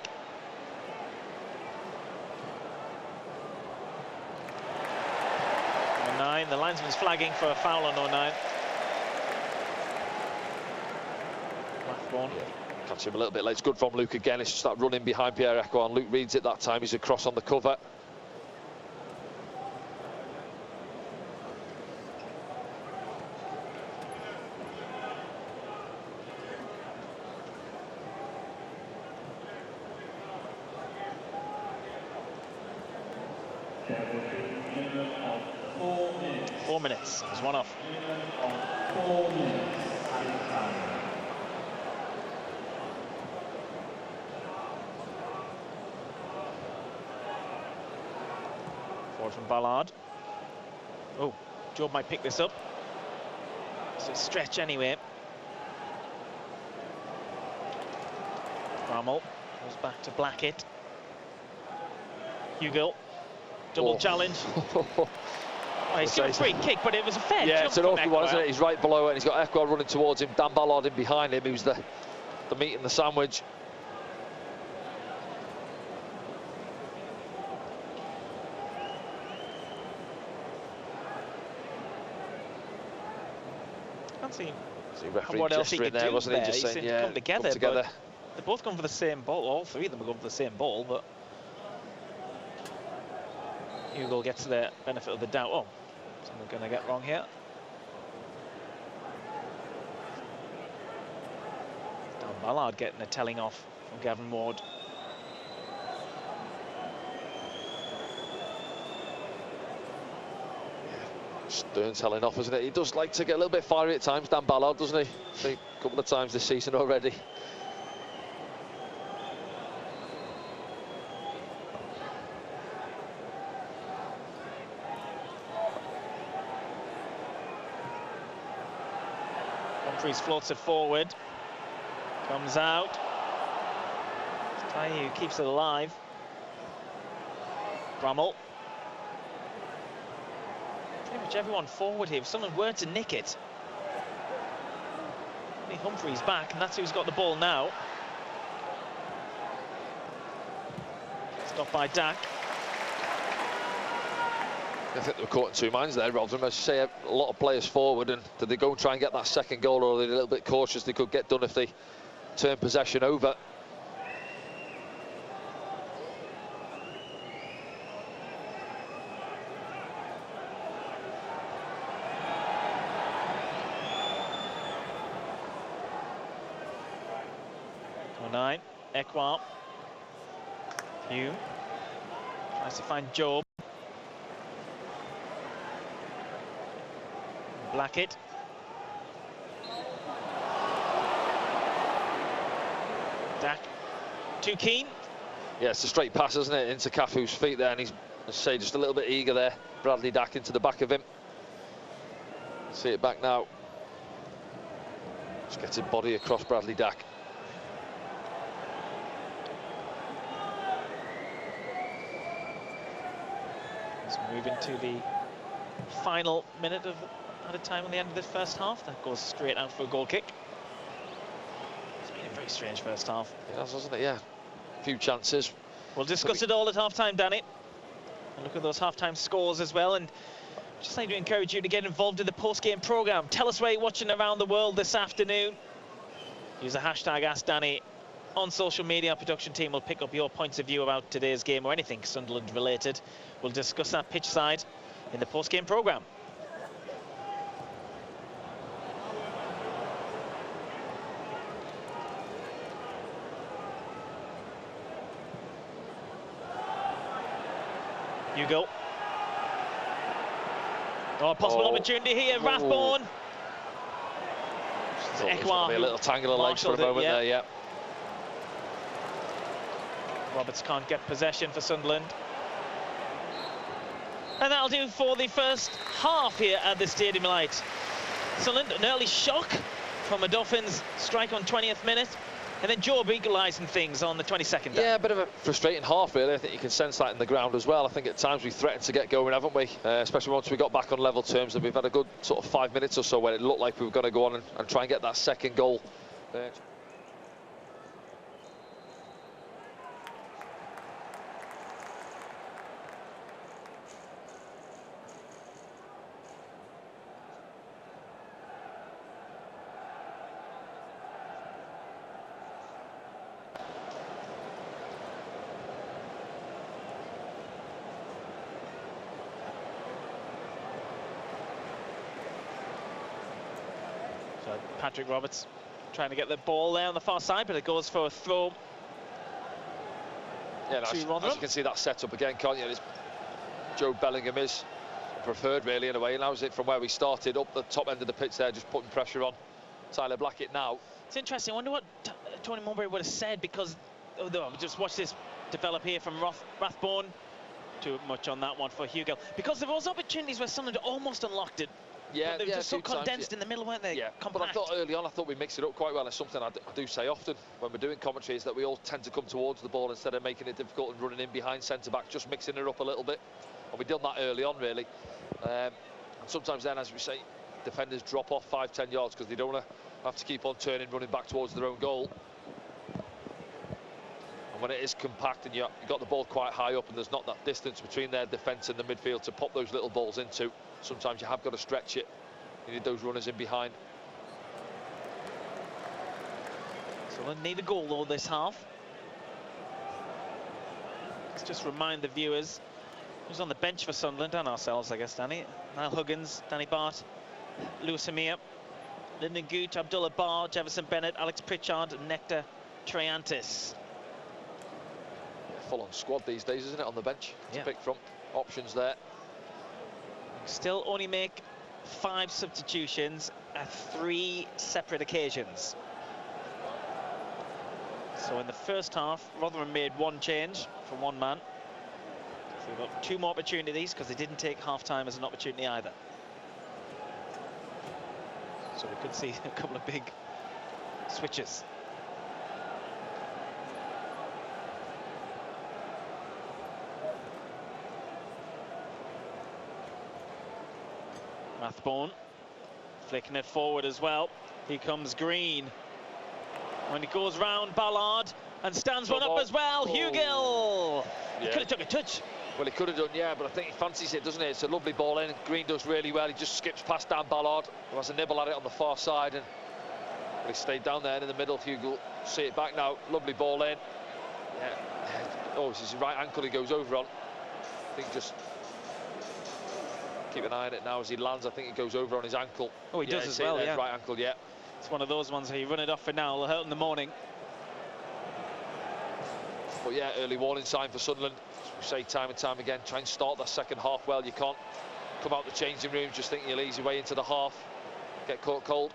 Number 9, the linesman's flagging for a foul on 09. Rathbone. Yeah. Catch him a little bit late. It's good from Luke again. It's just that running behind Pierre-Emerick, and Luke reads it that time. He's across on the cover. Four minutes. There's one off. forward from Ballard. Oh, Jobe might pick this up. It's a stretch anyway. Bramall goes back to Blackett. Hugo, double challenge. Oh, he's given a free kick, but it was a fair jump. It's an awful one, isn't it? He's right below it, and he's got Ekwa running towards him. Dan Ballard in behind him, who's the meat in the sandwich. Can't see what else he could do wasn't he? Just saying, come together. But they're both going for the same ball. All three of them are going for the same ball, but Hugo gets the benefit of the doubt. Oh, something going to get wrong here. Dan Ballard getting a telling off from Gavin Ward. Stern telling off, isn't it? He does like to get a little bit fiery at times, Dan Ballard, doesn't he? I think a couple of times this season already. Humphreys floats it forward. Comes out. Tayu keeps it alive. Bramall. Pretty much everyone forward here. If someone were to nick it, Humphreys back, and that's who's got the ball now. Stopped by Dak. I think they were caught in two minds there, Rotherham. As you say, a lot of players forward, and did they go and try and get that second goal, or are they a little bit cautious they could get done if they turn possession over? Ekwa. Hugh tries to find Jobe. Blackett. Dak. Too keen. Yeah, it's a straight pass, isn't it, into Cafu's feet there, and he's, as I say, just a little bit eager there. Bradley Dak into the back of him. See it back now. Just gets his body across Bradley Dak. Moving to the final minute of added time on the end of this first half. That goes straight out for a goal kick. It's been a very strange first half. It has, hasn't it? Yeah. A few chances. We'll discuss it all at half-time, Danny. And look at those half-time scores as well. And just like to encourage you to get involved in the post-game programme. Tell us where you're watching around the world this afternoon. Use the hashtag AskDanny on social media. Our production team will pick up your points of view about today's game or anything Sunderland related. We'll discuss that pitch side in the post-game programme. Hugo. Oh, possible opportunity here, Rathbone. Ekwa, a little tangle of legs for a moment there, yeah. Roberts can't get possession for Sunderland. And that'll do for the first half here at the Stadium Light. Sunderland, an early shock from a Dolphins strike on 20th minute. And then Jobe equalising things on the 22nd. Yeah, a bit of a frustrating half, really. I think you can sense that in the ground as well. I think at times we threatened to get going, haven't we? Especially once we got back on level terms, and we've had a good sort of 5 minutes or so where it looked like we were going to go on and try and get that second goal. Patrick Roberts trying to get the ball there on the far side, but it goes for a throw. Yeah, as you can see that set up again, can't you? Jobe Bellingham is preferred, really, in a way. Now is it from where we started, up the top end of the pitch there, just putting pressure on Tyler Blackett now. It's interesting. I wonder what Tony Mowbray would have said, because just watch this develop here from Rathbone. too much on that one for Hugill, because there was opportunities where Sunderland almost unlocked it. Yeah, but they were just so condensed in the middle, weren't they? Yeah, compact. But I thought early on, I thought we mixed it up quite well. It's something I do say often when we're doing commentary, is that we all tend to come towards the ball instead of making it difficult and running in behind centre-back, just mixing it up a little bit. And we did that early on, really. And sometimes then, as we say, defenders drop off 5-10 yards because they don't want to have to keep on turning, running back towards their own goal. And when it is compact and you've got the ball quite high up and there's not that distance between their defence and the midfield to pop those little balls into, sometimes you have got to stretch it. You need those runners in behind. Sunderland need a goal though this half. Let's just remind the viewers who's on the bench for Sunderland and ourselves, I guess, Danny. Niall Huggins, Danny Bart, Lewis Amir, Lyndon Gooch, Abdullah Barr, Jefferson Bennett, Alex Pritchard and Nectar Triantis. Full-on squad these days, isn't it, on the bench to pick from? Options there. Still only make 5 substitutions at 3 separate occasions. So in the first half, Rotherham made 1 change from 1 man. So we've got 2 more opportunities because they didn't take half-time as an opportunity either. So we could see a couple of big switches. Rathbone flicking it forward as well. Here comes Green. When he goes round Ballard and stands one up as well. Hugill. He could have took a touch. Well, he could have done, yeah, but I think he fancies it, doesn't he? It's a lovely ball in. Green does really well. He just skips past Dan Ballard, who has a nibble at it on the far side, and he stayed down there in the middle. Hugill, see it back now. Lovely ball in. Yeah. Oh, it's his right ankle he goes over on. I think just keep an eye on it now as he lands. I think he goes over on his ankle. Oh, he does as well, yeah. Right ankle, yeah. It's one of those ones where you run it off for now, it'll hurt in the morning. But yeah, early warning sign for Sunderland. We say time and time again, try and start that second half well. You can't come out the changing room just thinking you'll ease your way into the half, get caught cold.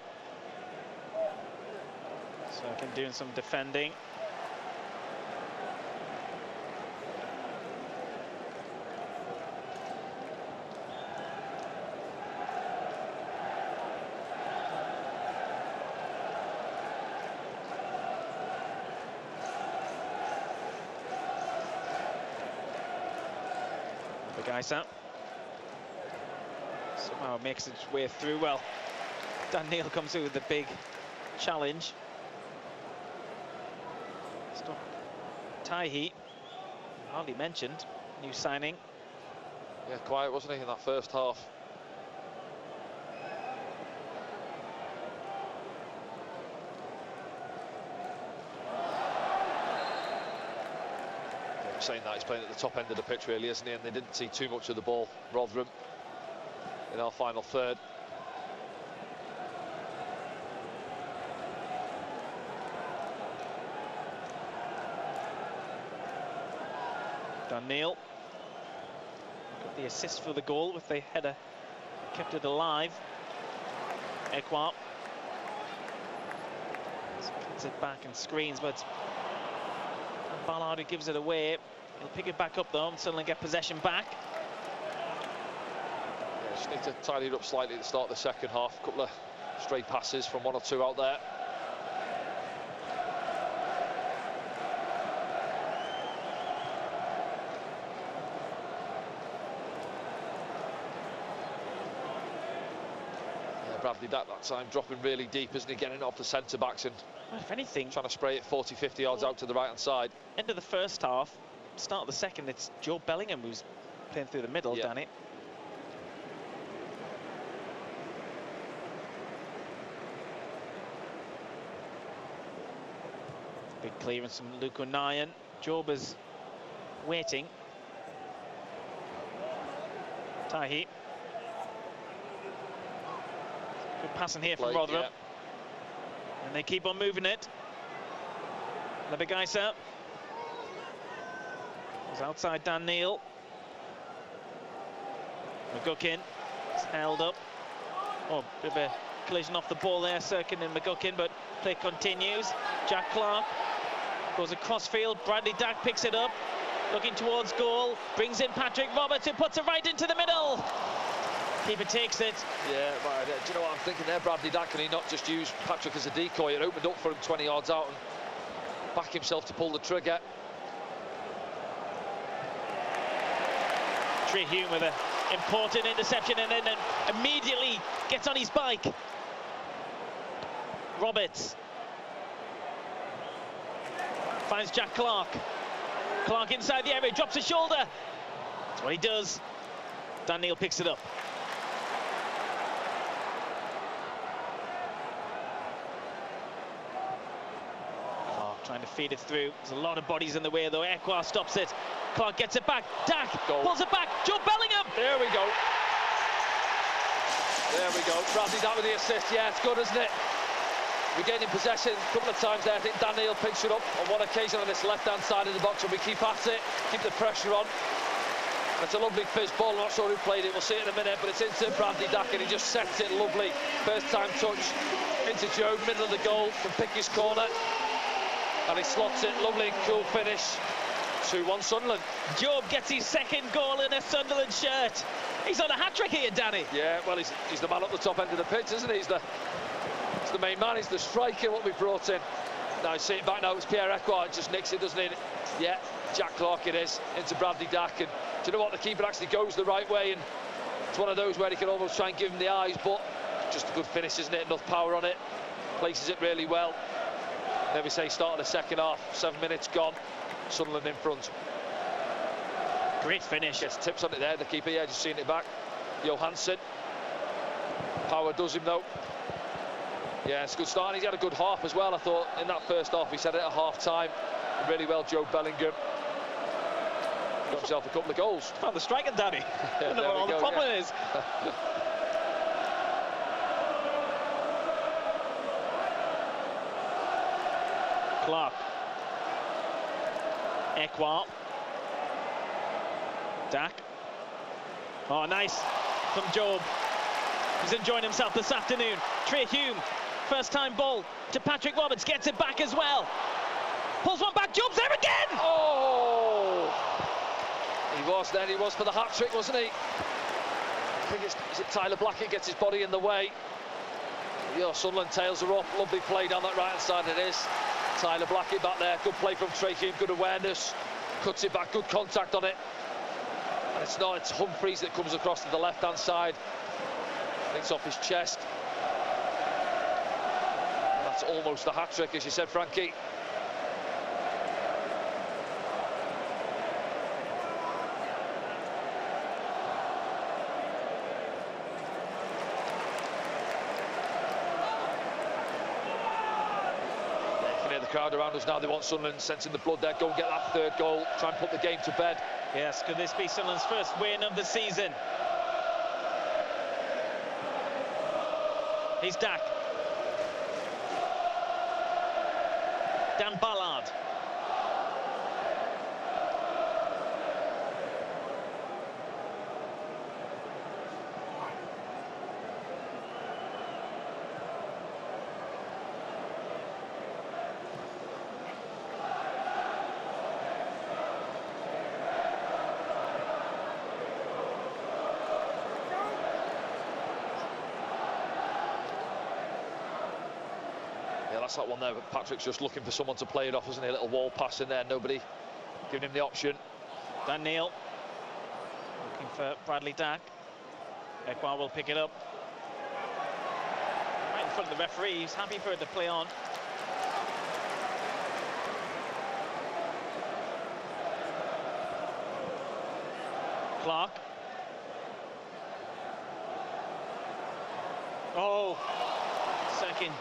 So I can do some defending. Gaisa somehow makes its way through. Well, Dan Neil comes through with the big challenge. Stop. Taihi, hardly mentioned, new signing. Yeah, quiet, wasn't he, in that first half? Saying that he's playing at the top end of the pitch, really, isn't he? And they didn't see too much of the ball, Rotherham, in our final third. Dan Neil got the assist for the goal with the header, kept it alive. Ekwa gets it back and screens, but Ballard, who gives it away. He'll pick it back up though and suddenly get possession back. Yeah, just need to tidy it up slightly at the start of the second half. A couple of stray passes from 1 or 2 out there. Yeah, Bradley that time dropping really deep, isn't he? Getting it off the centre backs and, well, if anything, trying to spray it 40-50 yards out to the right hand side. End of the first half, start of the second, it's Jobe Bellingham who's playing through the middle, Danny. Big clearance from Luke O'Nien. Jobe is waiting. Taihi. Good passing here from Rotherham. Yeah. And they keep on moving it. Lebegaisa was outside Dan Neil. McGuckin is held up. Oh, bit of a collision off the ball there, Sirkin and McGuckin, but play continues. Jack Clark goes across field. Bradley Dack picks it up. looking towards goal, brings in Patrick Roberts, who puts it right into the middle. Keeper takes it. Yeah, but do you know what I'm thinking there, Bradley Dack? Can he not just use Patrick as a decoy? It opened up for him 20 yards out and back himself to pull the trigger. Trey Hume with an important interception and then immediately gets on his bike. Roberts finds Jack Clark. Clark inside the area, drops a shoulder. That's what he does. Dan Neil picks it up. Clark trying to feed it through. There's a lot of bodies in the way though. Ekwa stops it. Clark gets it back. Dack pulls it back. Jobe Bellingham. There we go. There we go. Bradley Dack with the assist. Yeah, it's good, isn't it? We're getting possession a couple of times there. I think Dan Neil picks it up on one occasion on this left-hand side of the box, and we keep at it, keep the pressure on. It's a lovely fizz ball. I'm not sure who played it. We'll see it in a minute, but it's into Bradley Dack, and he just sets it lovely. First time touch into Jobe, middle of the goal, can pick his corner, and he slots it. Lovely and cool finish. 2-1 Sunderland. Jobe gets his second goal in a Sunderland shirt. He's on a hat-trick here, Danny. Yeah, well, he's the man up the top end of the pitch, isn't he? He's the main man, he's the striker, what we've brought in. Now he's sitting back now, it's Pierre Ekwa, just nicks it, doesn't he? Yeah, Jack Clark it is, into Bradley Dack, and do you know what, the keeper actually goes the right way, and it's one of those where he can almost try and give him the eyes, but just a good finish, isn't it? Enough power on it, places it really well. There we say, start of the second half, 7 minutes gone, Sunderland in front. Great finish. Gets tips on it there, the keeper, yeah, just seeing it back. Johansson, power does him though. Yeah, it's a good start. He's had a good half as well, I thought, in that first half. He said it at half-time. Really well, Jobe Bellingham. Got himself a couple of goals. Found the striker, Danny. Yeah, I don't know what all the problem is. Clark. Ekwa. Dack. Oh, nice from Jobe. He's enjoying himself this afternoon. Trey Hume. First time ball to Patrick Roberts, gets it back as well. Pulls one back, Jobe's there again! Oh! He was then, he was for the hat-trick, wasn't he? I think is it Tyler Blackett gets his body in the way. Yeah, Sunderland tails are up, lovely play down that right-hand side it is. Tyler Blackett back there, good play from Trey Hume, good awareness. Cuts it back, good contact on it. And it's not, it's Humphreys that comes across to the left-hand side. I think it's off his chest. That's almost a hat-trick, as you said, Frankie. You can hear the crowd around us now. They want Sunderland sensing the blood there. Go and get that third goal. Try and put the game to bed. Yes, could this be Sunderland's first win of the season? He's Dack. Dan Ballard. That's that one there, but Patrick's just looking for someone to play it off, isn't he? A little wall pass in there, nobody giving him the option. Dan Neil looking for Bradley Dack. Ekwa will pick it up. Right in front of the referee, he's happy for it to play on. Clark. Oh, second.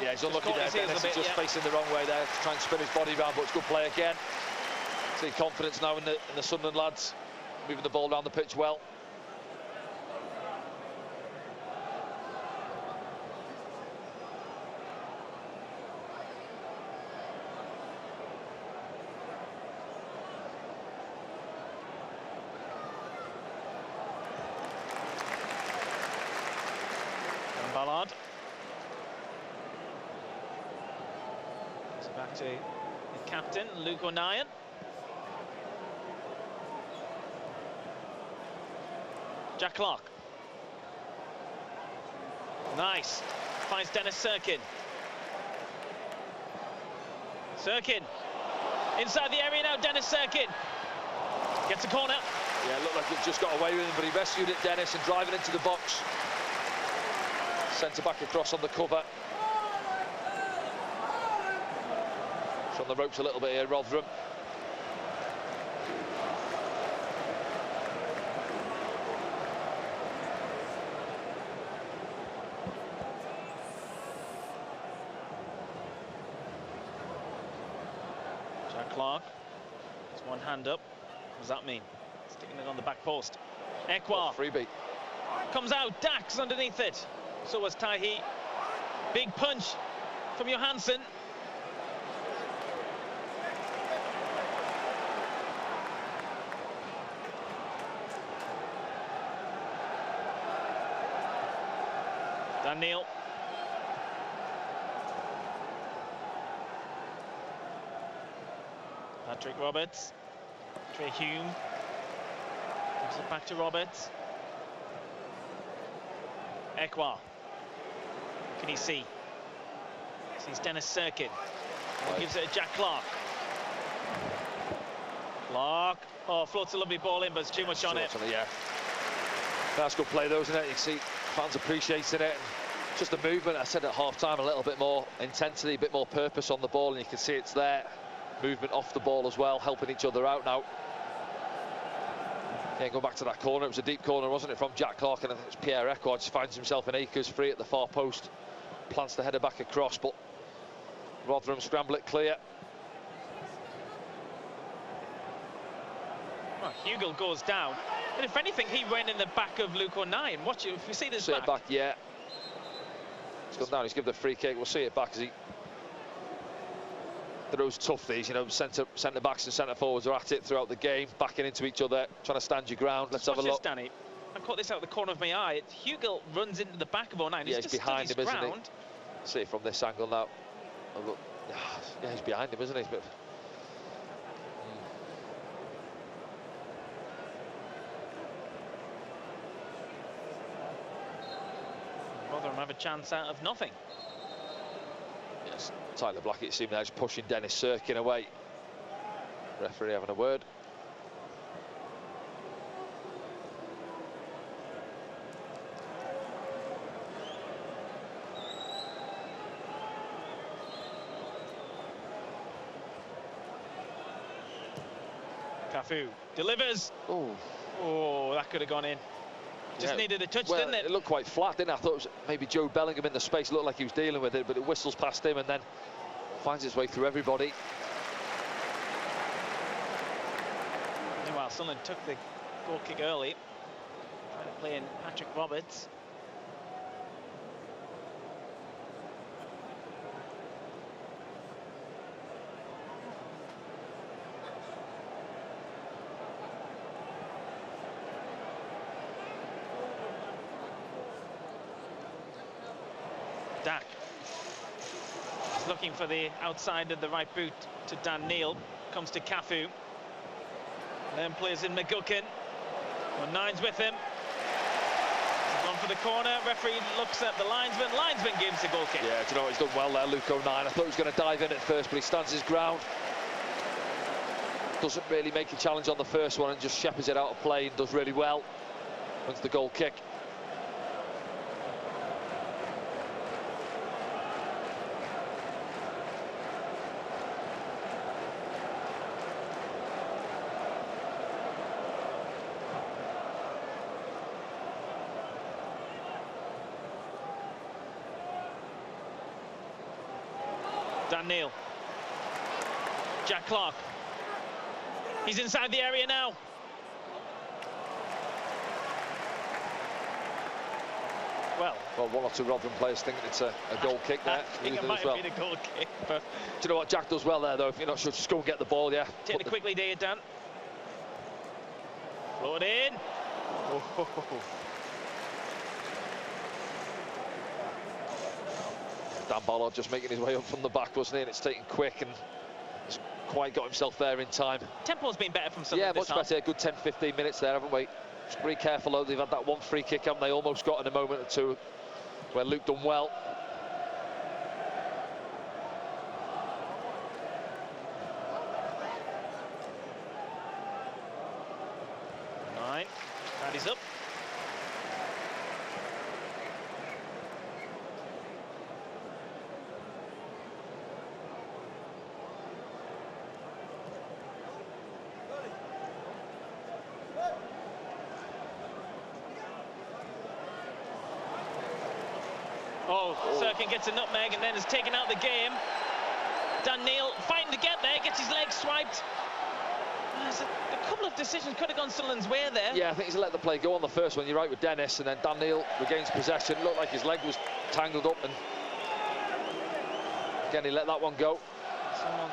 Yeah, he's unlucky there, Dennis. He's just facing the wrong way there to try and spin his body round, but it's good play again. See confidence now in the Sunderland lads, moving the ball around the pitch well. And Ballard. Back to the captain, Luke O'Nien. Jack Clark. Nice. Finds Dennis Sirkin. Sirkin. Inside the area now, Dennis Sirkin. Gets a corner. Yeah, it looked like it just got away with him, but he rescued it, Dennis, and driving into the box. Centre back across on the cover. It's on the ropes a little bit here, Rotherham. Jack Clark. There's one hand up. What does that mean? Sticking it on the back post. Ekwar. Freebie. Comes out. Dax underneath it. So was Tahi. Big punch from Johansson. Daniel. Patrick Roberts. Trey Hume. Gives it back to Roberts. Ekwar. Can he see? Sees Dennis Sirkin. Gives it to Jack Clark. Clark. Oh, floats a lovely ball in, but it's too much on it. Yeah. That's good play, though, isn't it? You see fans appreciating it. Just the movement, I said at half-time, a little bit more intensity, a bit more purpose on the ball, and you can see it's there. Movement off the ball as well, helping each other out now. Yeah, going back to that corner, it was a deep corner, wasn't it, from Jack Clark, and I think it's Pierre Ekwar just finds himself in acres free at the far post, plants the header back across, but Rotherham scramble it clear. Well, Hugel goes down, and if anything, he went in the back of Luke O'Nien. Watch it, if you see this See back. it back, yeah. He's gone down, he's given the free kick, we'll see it back as he... Those tough, these, you know, centre backs and centre forwards are at it throughout the game, backing into each other, trying to stand your ground. Let's have a look. This, Danny. I caught this out the corner of my eye. Hugel runs into the back of O'Nien. Yeah, he's behind him, isn't he? See it from this angle now. Oh, look. Yeah, he's behind him, isn't he? But... Rotherham have a chance out of nothing. Yes, Tyler Blackett seemed there just pushing Dennis Sirkin away. Referee having a word. Cafu delivers. Oh, that could have gone in. Just needed a touch, didn't it? It looked quite flat, didn't it? I thought it was maybe Jobe Bellingham in the space. It looked like he was dealing with it, but it whistles past him and then finds its way through everybody. Meanwhile, Sunderland took the goal kick early. Trying to play in Patrick Roberts. Dak is looking for the outside of the right boot to Dan Neil. Comes to Cafu. Then plays in McGuckin. Nine's with him. He's gone for the corner. Referee looks at the linesman. Linesman gives the goal kick. Yeah, do you know what? He's done well there, Luke O'Nien. I thought he was going to dive in at first, but he stands his ground. Doesn't really make a challenge on the first one and just shepherds it out of play and does really well. Wins the goal kick. Dan Neil. Jack Clark. He's inside the area now. Well, one or two Rotherham players think it's a goal kick there. I think it might have been a goal kick. But do you know what? Jack does well there, though. If you're not sure, just go and get the ball, yeah. Take it quickly, do you, Dan? Float in. Dan Ballard just making his way up from the back, wasn't he? And it's taken quick and he's quite got himself there in time. Tempo's been better from Sunderland. Yeah, much better. Good 10-15 minutes there, haven't we? Just be careful though, they've had that one free kick, haven't they? Almost got in a moment or two where Luke done well. Nine, Paddy's up. Oh, Sirkin gets a nutmeg and then is taken out of the game. Dan Neil fighting to get there, gets his leg swiped. There's a couple of decisions could have gone Sunderland's way there. Yeah, I think he's let the play go on the first one. You're right with Dennis, and then Dan Neil regains possession. Looked like his leg was tangled up, and again he let that one go. Someone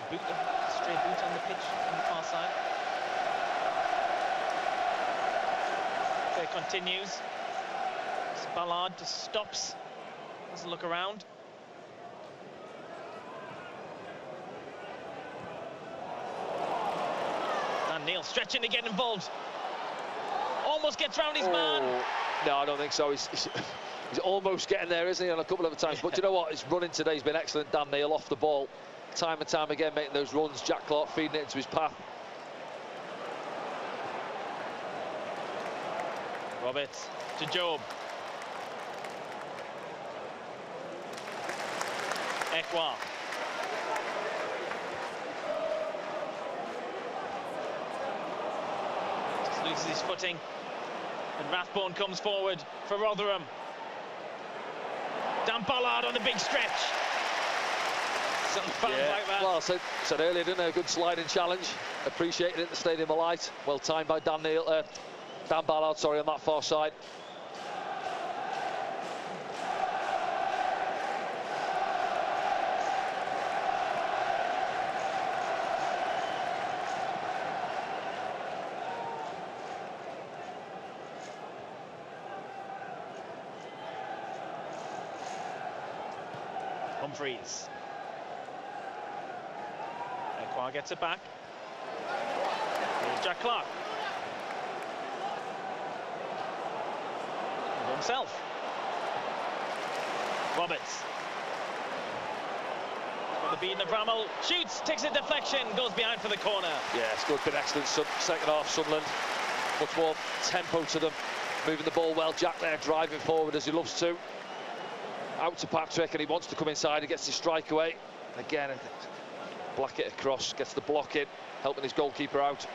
stray boot on the pitch on the far side. Play continues. Ballard just stops, doesn't look around. And Neil stretching to get involved. Almost gets round his man. No, I don't think so. He's almost getting there, isn't he, on a couple of other times. But do you know what? His running today's been excellent. Dan Neil off the ball, time and time again, making those runs. Jack Clark feeding it into his path. Roberts to Jobe. Ekwa. Just loses his footing. And Rathbone comes forward for Rotherham. Dan Ballard on the big stretch. Some fans like that. Well, I said earlier, didn't I? A good sliding challenge. Appreciated it at the Stadium of Light. Well timed by Dan Ballard, sorry, on that far side. Humphreys. Ekwa gets it back. Here's Jack Clark. And himself. Roberts. Got the beating of Bramall. Shoots, takes a deflection, goes behind for the corner. Yeah, it's good, been excellent. Second half, Sunderland. Much more tempo to them. Moving the ball well. Jack there driving forward as he loves to. Out to Patrick, and he wants to come inside. He gets his strike away. Again, Blackett across, gets the block in, helping his goalkeeper out.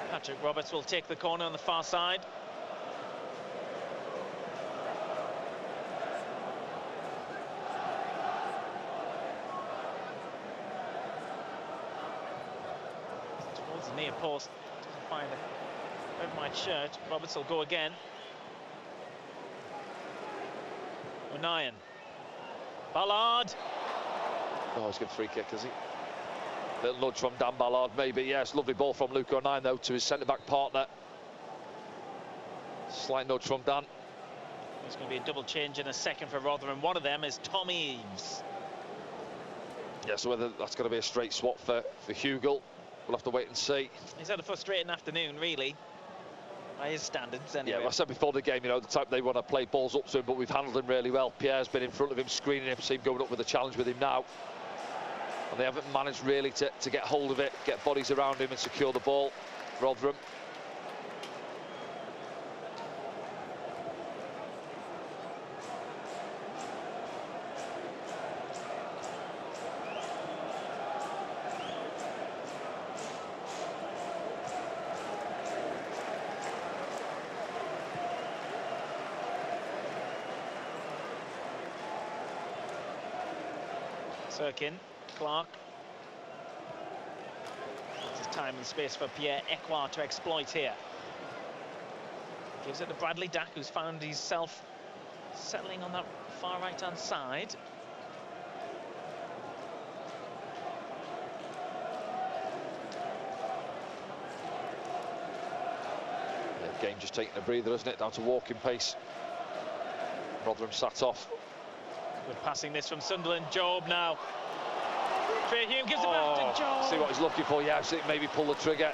Patrick Roberts will take the corner on the far side. Towards the near post, doesn't find a red and white shirt. Roberts will go again. O'Nien. Ballard. Oh, he's got a free kick, has he? Little nudge from Dan Ballard, maybe. Yes, lovely ball from Luke O'Nien, though, to his centre-back partner. Slight nudge from Dan. There's going to be a double change in a second for Rotherham. One of them is Tom Eaves. Yeah, so whether that's going to be a straight swap for Hugel, we'll have to wait and see. He's had a frustrating afternoon, really, by his standards, anyway. Yeah, well, I said before the game, you know, the type they want to play balls up to him, but we've handled him really well. Pierre's been in front of him, screening him, see him going up with a challenge with him now. And they haven't managed really to get hold of it, get bodies around him and secure the ball. Rotherham. Sirkin, Clark. There's time and space for Pierre Ekwa to exploit here. Gives it to Bradley Dack, who's found himself settling on that far right-hand side. The game just taking a breather, isn't it? Down to walking pace. Rotherham sat off. Good passing this from Sunderland. Jobe now. Trey Hume gives it back to Joe. See what he's looking for. Yeah, see, maybe pull the trigger.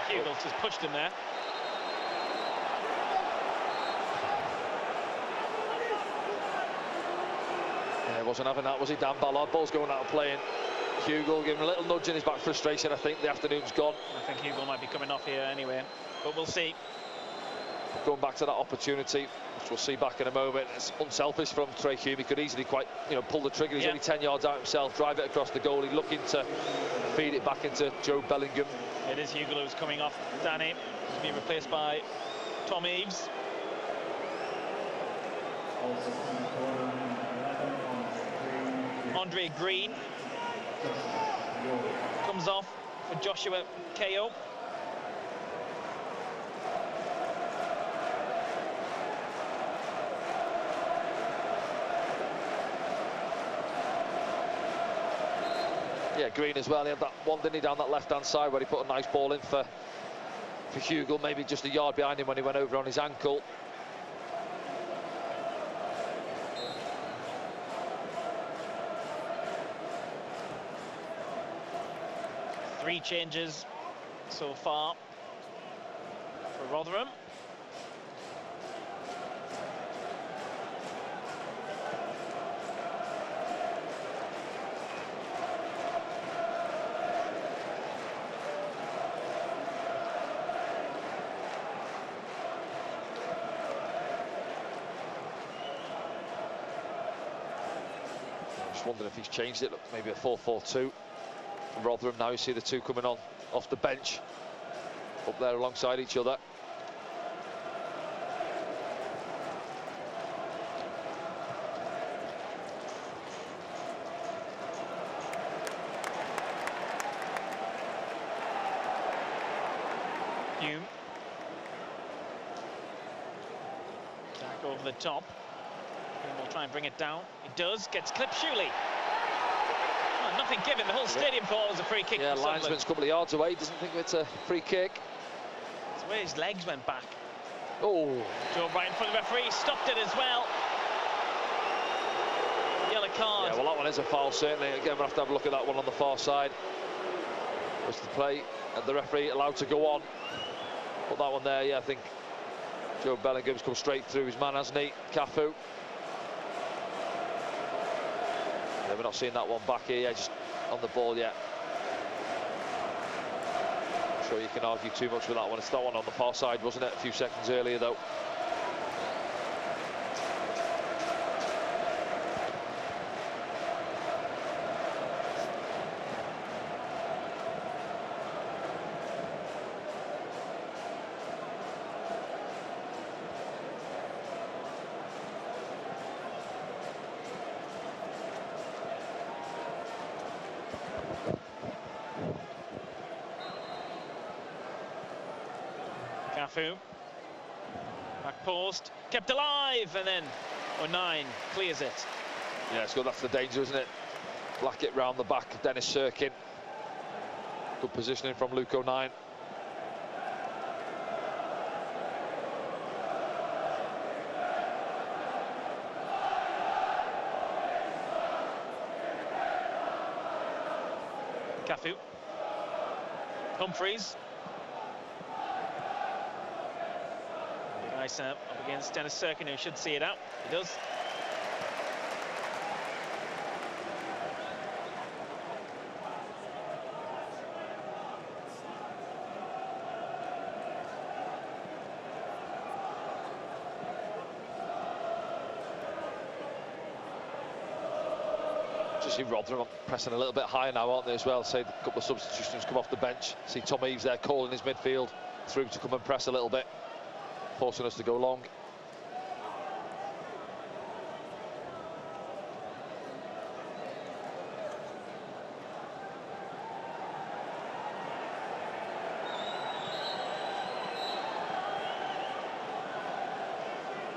Hugels just pushed him there. Yeah, wasn't having that, was he, Dan Ballard? Ball's going out of playing. Hugel giving a little nudge in his back, frustration. I think the afternoon's gone. I think Hugel might be coming off here anyway, but we'll see. Going back to that opportunity, which we'll see back in a moment. It's unselfish from Trey Hume. He could easily pull the trigger. He's only 10 yards out himself, drive it across the goalie, looking to feed it back into Jobe Bellingham. It is Hugel who's coming off Danny. He's being replaced by Tom Eaves. Andre Green comes off for Joshua KO. Yeah, Green as well. He had that one, didn't he, down that left-hand side where he put a nice ball in for Hugel, maybe just a yard behind him when he went over on his ankle. Three changes so far for Rotherham. Just wondering if he's changed it. Look, maybe a 4-4-2. Rotherham now, you see the two coming on off the bench up there alongside each other. Hume. Back over the top. Hume will try and bring it down. He does, gets clipped surely. Nothing given. The whole stadium thought it was a free kick. Yeah, linesman's a couple of yards away. Doesn't think it's a free kick. It's where his legs went back. Oh. Joe right in front of the referee. Stopped it as well. Yellow card. Yeah, well, that one is a foul, certainly. Again, we'll have to have a look at that one on the far side. Was the play and the referee allowed to go on. But that one there, yeah, I think Jobe Bellingham's come straight through his man, hasn't he? Cafu. Yeah, we're not seeing that one back here, just on the ball yet. I'm sure you can argue too much with that one. It's that one on the far side, wasn't it? A few seconds earlier, though. Cafu, back post, kept alive, and then O'Nien clears it. Yeah, it's good. That's the danger, isn't it? Black it round the back of Dennis Sirkin. Good positioning from Luke O'Nien. Cafu, Humphreys. Nice up against Dennis Sirkin, who should see it out. He does. Just see Rotherham pressing a little bit higher now, aren't they, as well? Say a couple of substitutions come off the bench. See Tom Eaves there calling his midfield through to come and press a little bit, forcing us to go long.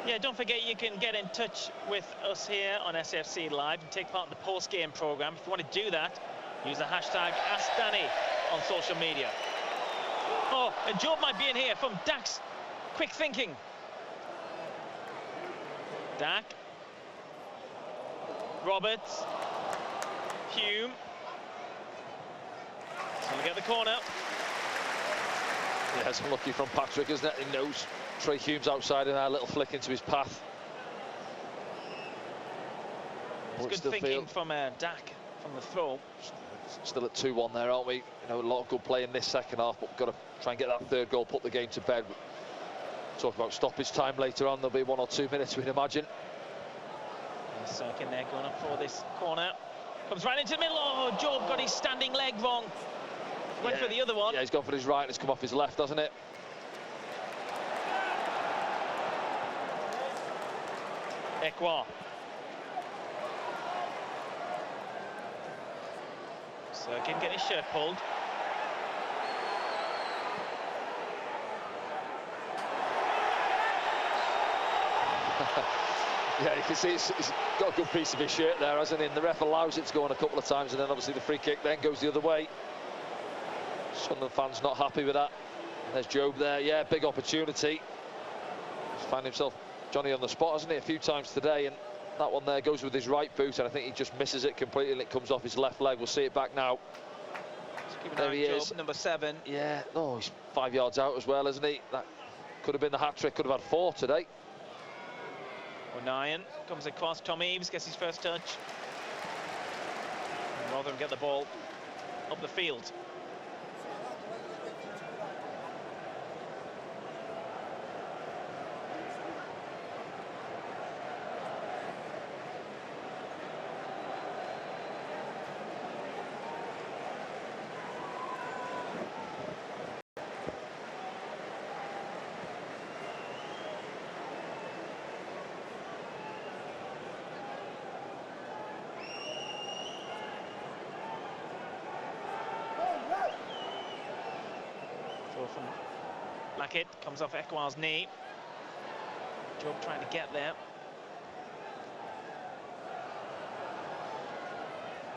Yeah, don't forget you can get in touch with us here on SFC Live and take part in the post-game programme. If you want to do that, use the hashtag AskDanny on social media. Oh, and Jobe might be in here from Dax. Quick thinking. Dack. Roberts. Hume. So we get the corner. Yeah, it's unlucky from Patrick, isn't it? He knows Trey Hume's outside, and a little flick into his path. It's good thinking from Dack from the throw. Still at 2-1 there, aren't we? You know, a lot of good play in this second half, but we've got to try and get that third goal, put the game to bed. Talk about stoppage time later on. There'll be 1 or 2 minutes, we'd imagine. Sirkin there going up for this corner. Comes right into the middle. Oh, Jobe got his standing leg wrong. Went for the other one. Yeah, he's gone for his right and it's come off his left, hasn't it? Ekwa. Sirkin getting his shirt pulled. Yeah, you can see he's got a good piece of his shirt there, hasn't he? And the ref allows it to go on a couple of times, and then obviously the free kick then goes the other way. Sunderland fans not happy with that. There's Jobe there, yeah, big opportunity. He's found himself Johnny on the spot, hasn't he, a few times today, and that one there goes with his right boot, and I think he just misses it completely, and it comes off his left leg. We'll see it back now. There he is, number 7. Yeah, oh, he's 5 yards out as well, isn't he? That could have been the hat-trick, could have had 4 today. O'Nien comes across. Tom Eaves gets his first touch. And Rotherham get the ball up the field. From Blackett, comes off Ekwa's knee. Jobe trying to get there.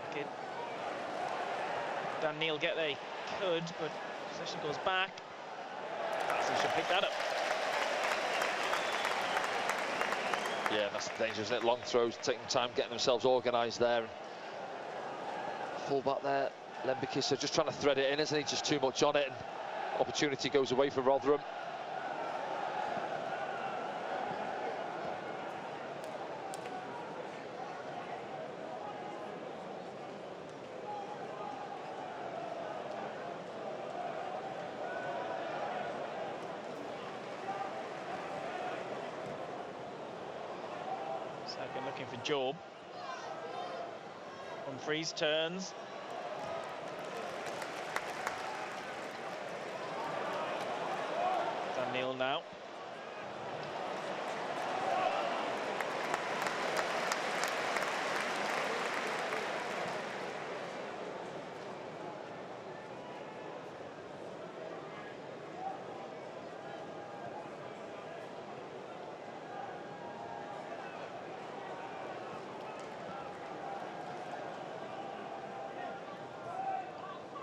Blackett. Dan Neil get there, he could, but possession goes back. Darcy should pick that up. Yeah, that's the danger, isn't it? Long throws, taking time, getting themselves organised there. Full back there, Lembikisa just trying to thread it in, isn't he? Just too much on it. And opportunity goes away for Rotherham. Second looking for Jobe. Humphreys turns. Neil now.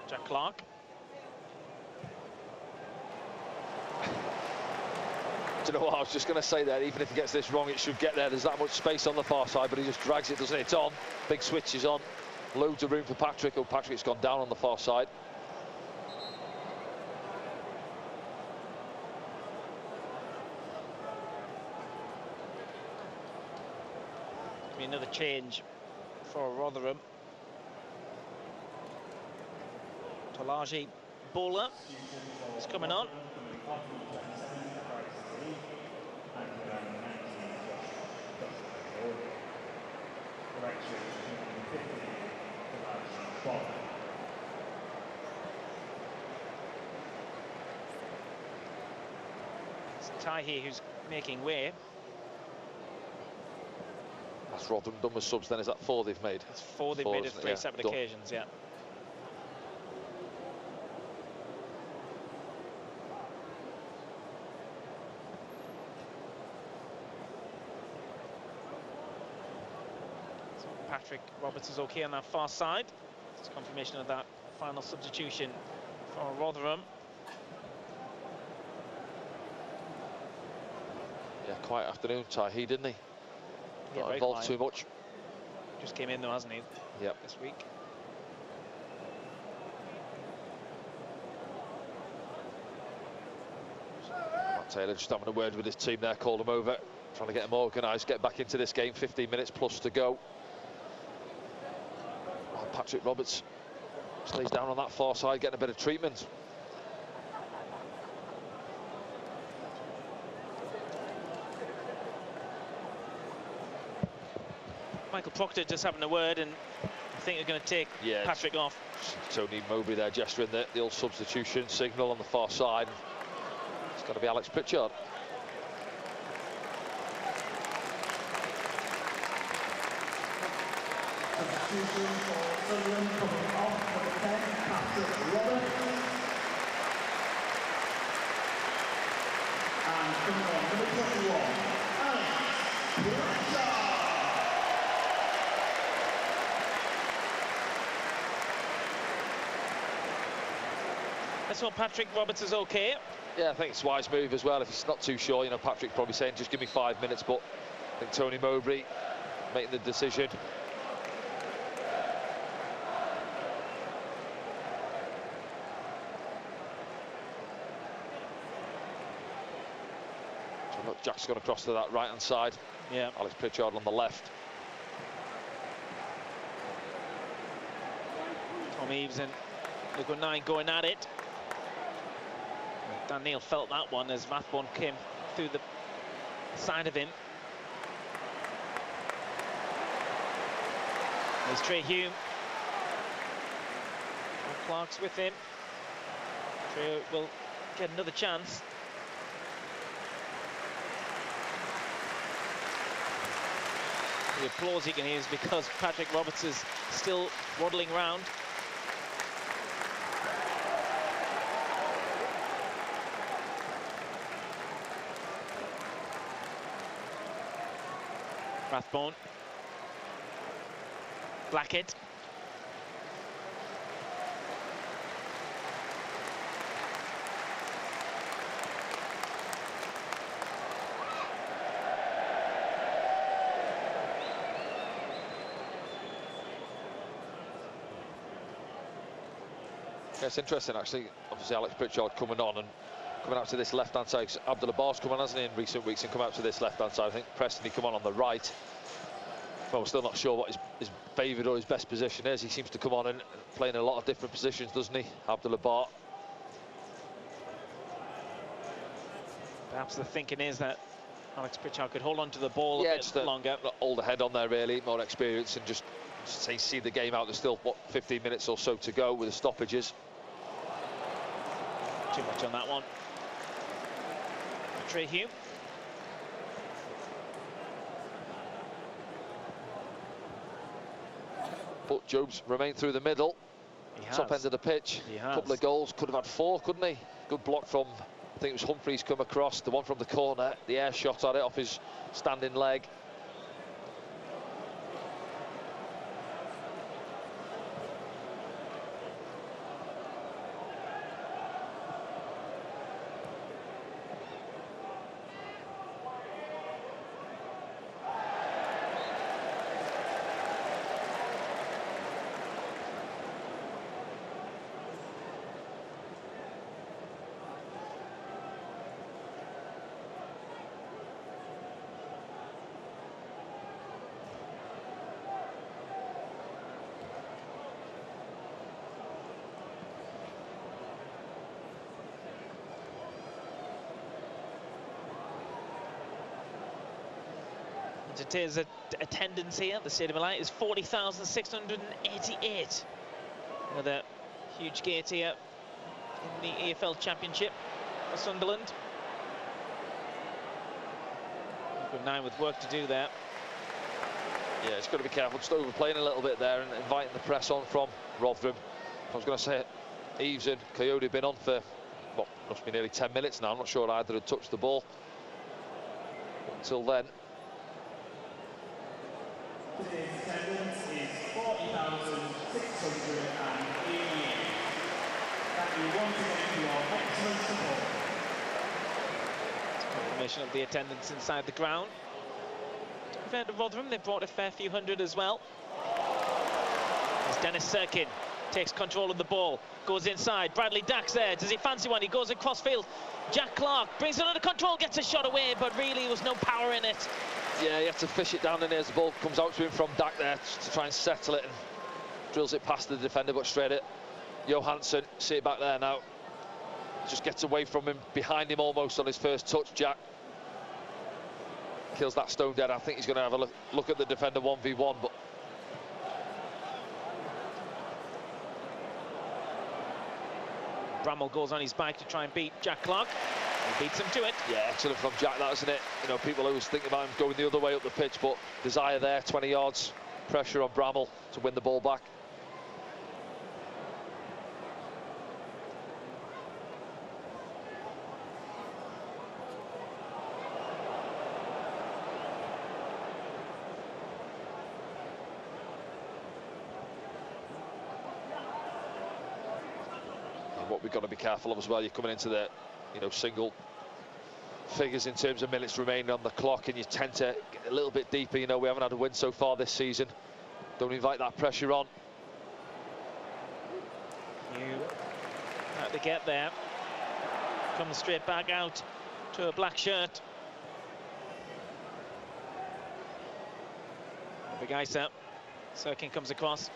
Jack Clark. Do you know what I was just going to say there? Even if he gets this wrong, it should get there. There's that much space on the far side, but he just drags it, doesn't it? It's on. Big switch is on. Loads of room for Patrick. Oh, Patrick's gone down on the far side. Be another change for Rotherham. Tolaji Bowler is coming on. It's Tahi who's making way. That's Rotherham done with subs then. Is that 4 they've made? It's 4 they've made at 3 separate occasions, yeah. So Patrick Roberts is okay on that far side. It's confirmation of that final substitution for Rotherham. Yeah, quiet afternoon, Tahi, didn't he? Not involved too much. Just came in though, hasn't he? Yep. This week. Matt Taylor just having a word with his team there, called him over, trying to get them organised, get back into this game. 15 minutes plus to go. Well, Patrick Roberts stays down on that far side, getting a bit of treatment. Michael Proctor just having a word, and I think they're going to take Patrick off. Tony Mowbray there gesturing the old substitution signal on the far side. It's got to be Alex Pritchard. Substitution for Sunderland coming off for the 10, Patrick Roberts. And coming on, number 21, Alex Pritchard. Let's hope Patrick Roberts is okay. Yeah, I think it's a wise move as well. If he's not too sure, you know, Patrick's probably saying, just give me 5 minutes, but I think Tony Mowbray making the decision. So look, Jack's gone across to that right-hand side. Yeah. Alex Pritchard on the left. Tom Eaves and Luke 9 going at it. Dan Neil felt that one as Rathbone came through the side of him. There's Trey Hume. And Clark's with him. Trey will get another chance. The applause you can hear is because Patrick Roberts is still waddling round. Rathbone. Blackett. Yeah, it's interesting actually. Obviously Alex Pritchard coming on and coming out to this left-hand side. Abdullah Barr's come on, hasn't he, in recent weeks, and come out to this left-hand side. I think Preston, he come on the right. Well, we're still not sure what his favoured or his best position is. He seems to come on and play in a lot of different positions, doesn't he, Abdullah Barr? Perhaps the thinking is that Alex Pritchard could hold on to the ball a bit longer. Older head on there, really, more experience, and just see the game out. There's still, what, 15 minutes or so to go with the stoppages. Too much on that one. Trey Hume. But Jobe's remained through the middle. Top end of the pitch. He A has. couple of goals, could have had 4, couldn't he? Good block from, I think it was Humphreys come across, the one from the corner, the air shot at it off his standing leg. Today's attendance here at the Stadium of Light is 40,688. Another huge gate here in the AFL Championship for Sunderland. Good 9 with work to do there. Yeah, it's got to be careful, just overplaying a little bit there and inviting the press on from Rotherham. I was going to say, Eaves and Coyote have been on for, what, must be nearly 10 minutes now. I'm not sure either had touched the ball. But until then. Today's attendance is 40,688. Thank you once again for your excellent support. It's confirmation of the attendance inside the ground. Compared to Rotherham, they brought a fair few hundred as well. As Dennis Serkin takes control of the ball, goes inside. Bradley Dack's there. Does he fancy one? He goes across field. Jack Clark brings it under control, gets a shot away, but really there was no power in it. Yeah, he had to fish it down in there as the ball comes out to him from Dack there to try and settle it, and drills it past the defender, but straight at Johansson. See it back there now. Just gets away from him, behind him almost on his first touch. Jack kills that stone dead. I think he's going to have a look at the defender 1v1, but Bramall goes on his bike to try and beat Jack Clark. He beats him to it. yeah, excellent from Jack, that, isn't it? You know, people always think about him going the other way up the pitch, but desire there, 20 yards, pressure on Bramall to win the ball back. What we've got to be careful of as well, you're coming into the, you know, single figures in terms of minutes remaining on the clock, and you tend to get a little bit deeper. You know, we haven't had a win so far this season. Don't invite that pressure on. You had to get there. Comes straight back out to a black shirt. Big ice up. Serkin comes across.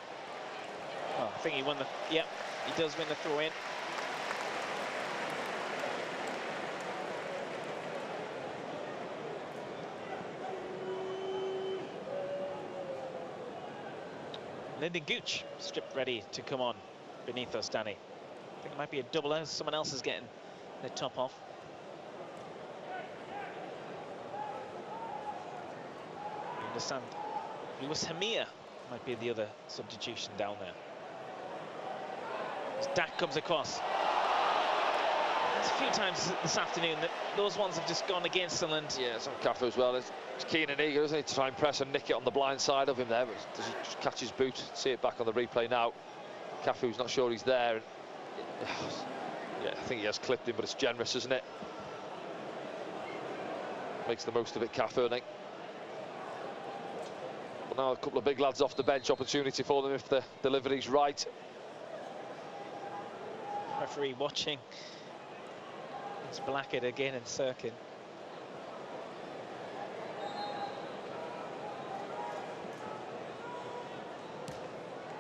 Oh, I think he won the... Yep, he does win the throw-in. Lyndon Gooch stripped ready to come on beneath us, Danny. I think it might be a double as someone else is getting the top off. You understand? Lewis Hamir might be the other substitution down there. As Dack comes across. There's a few times this afternoon that those ones have just gone against Sunderland. Yeah, it's on Cafu as well. It's keen and eager, isn't he, to try and press and nick it on the blind side of him there, but does he just catch his boot? See it back on the replay now. Cafu's not sure he's there. And yeah, I think he has clipped him, but it's generous, isn't it? Makes the most of it, Cafu, I think. But now a couple of big lads off the bench, opportunity for them if the delivery's right. Referee watching. It's Blackett again and Serkin.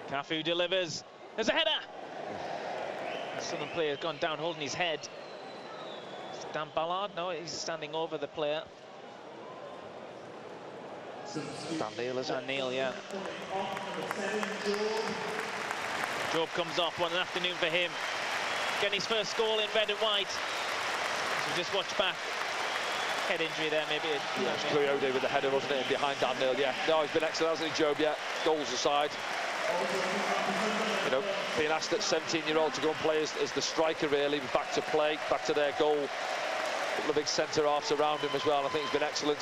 Cafu delivers. There's a header. The Sunderland player has gone down holding his head. Is it Dan Ballard? No, he's standing over the player. Dan Neil, is it? Dan Neil, yeah. Jobe comes off. What an afternoon for him. Getting his first goal in red and white. As we just watched back. Head injury there, maybe. Yeah, it's Cleode with the header, wasn't it? And behind Dan Neil, yeah. No, he's been excellent, hasn't he, Jobe? Yeah, goals aside. You know, being asked at 17-year-old to go and play as the striker, really, back to play, back to their goal. A couple of big centre-halves around him as well, and I think he's been excellent.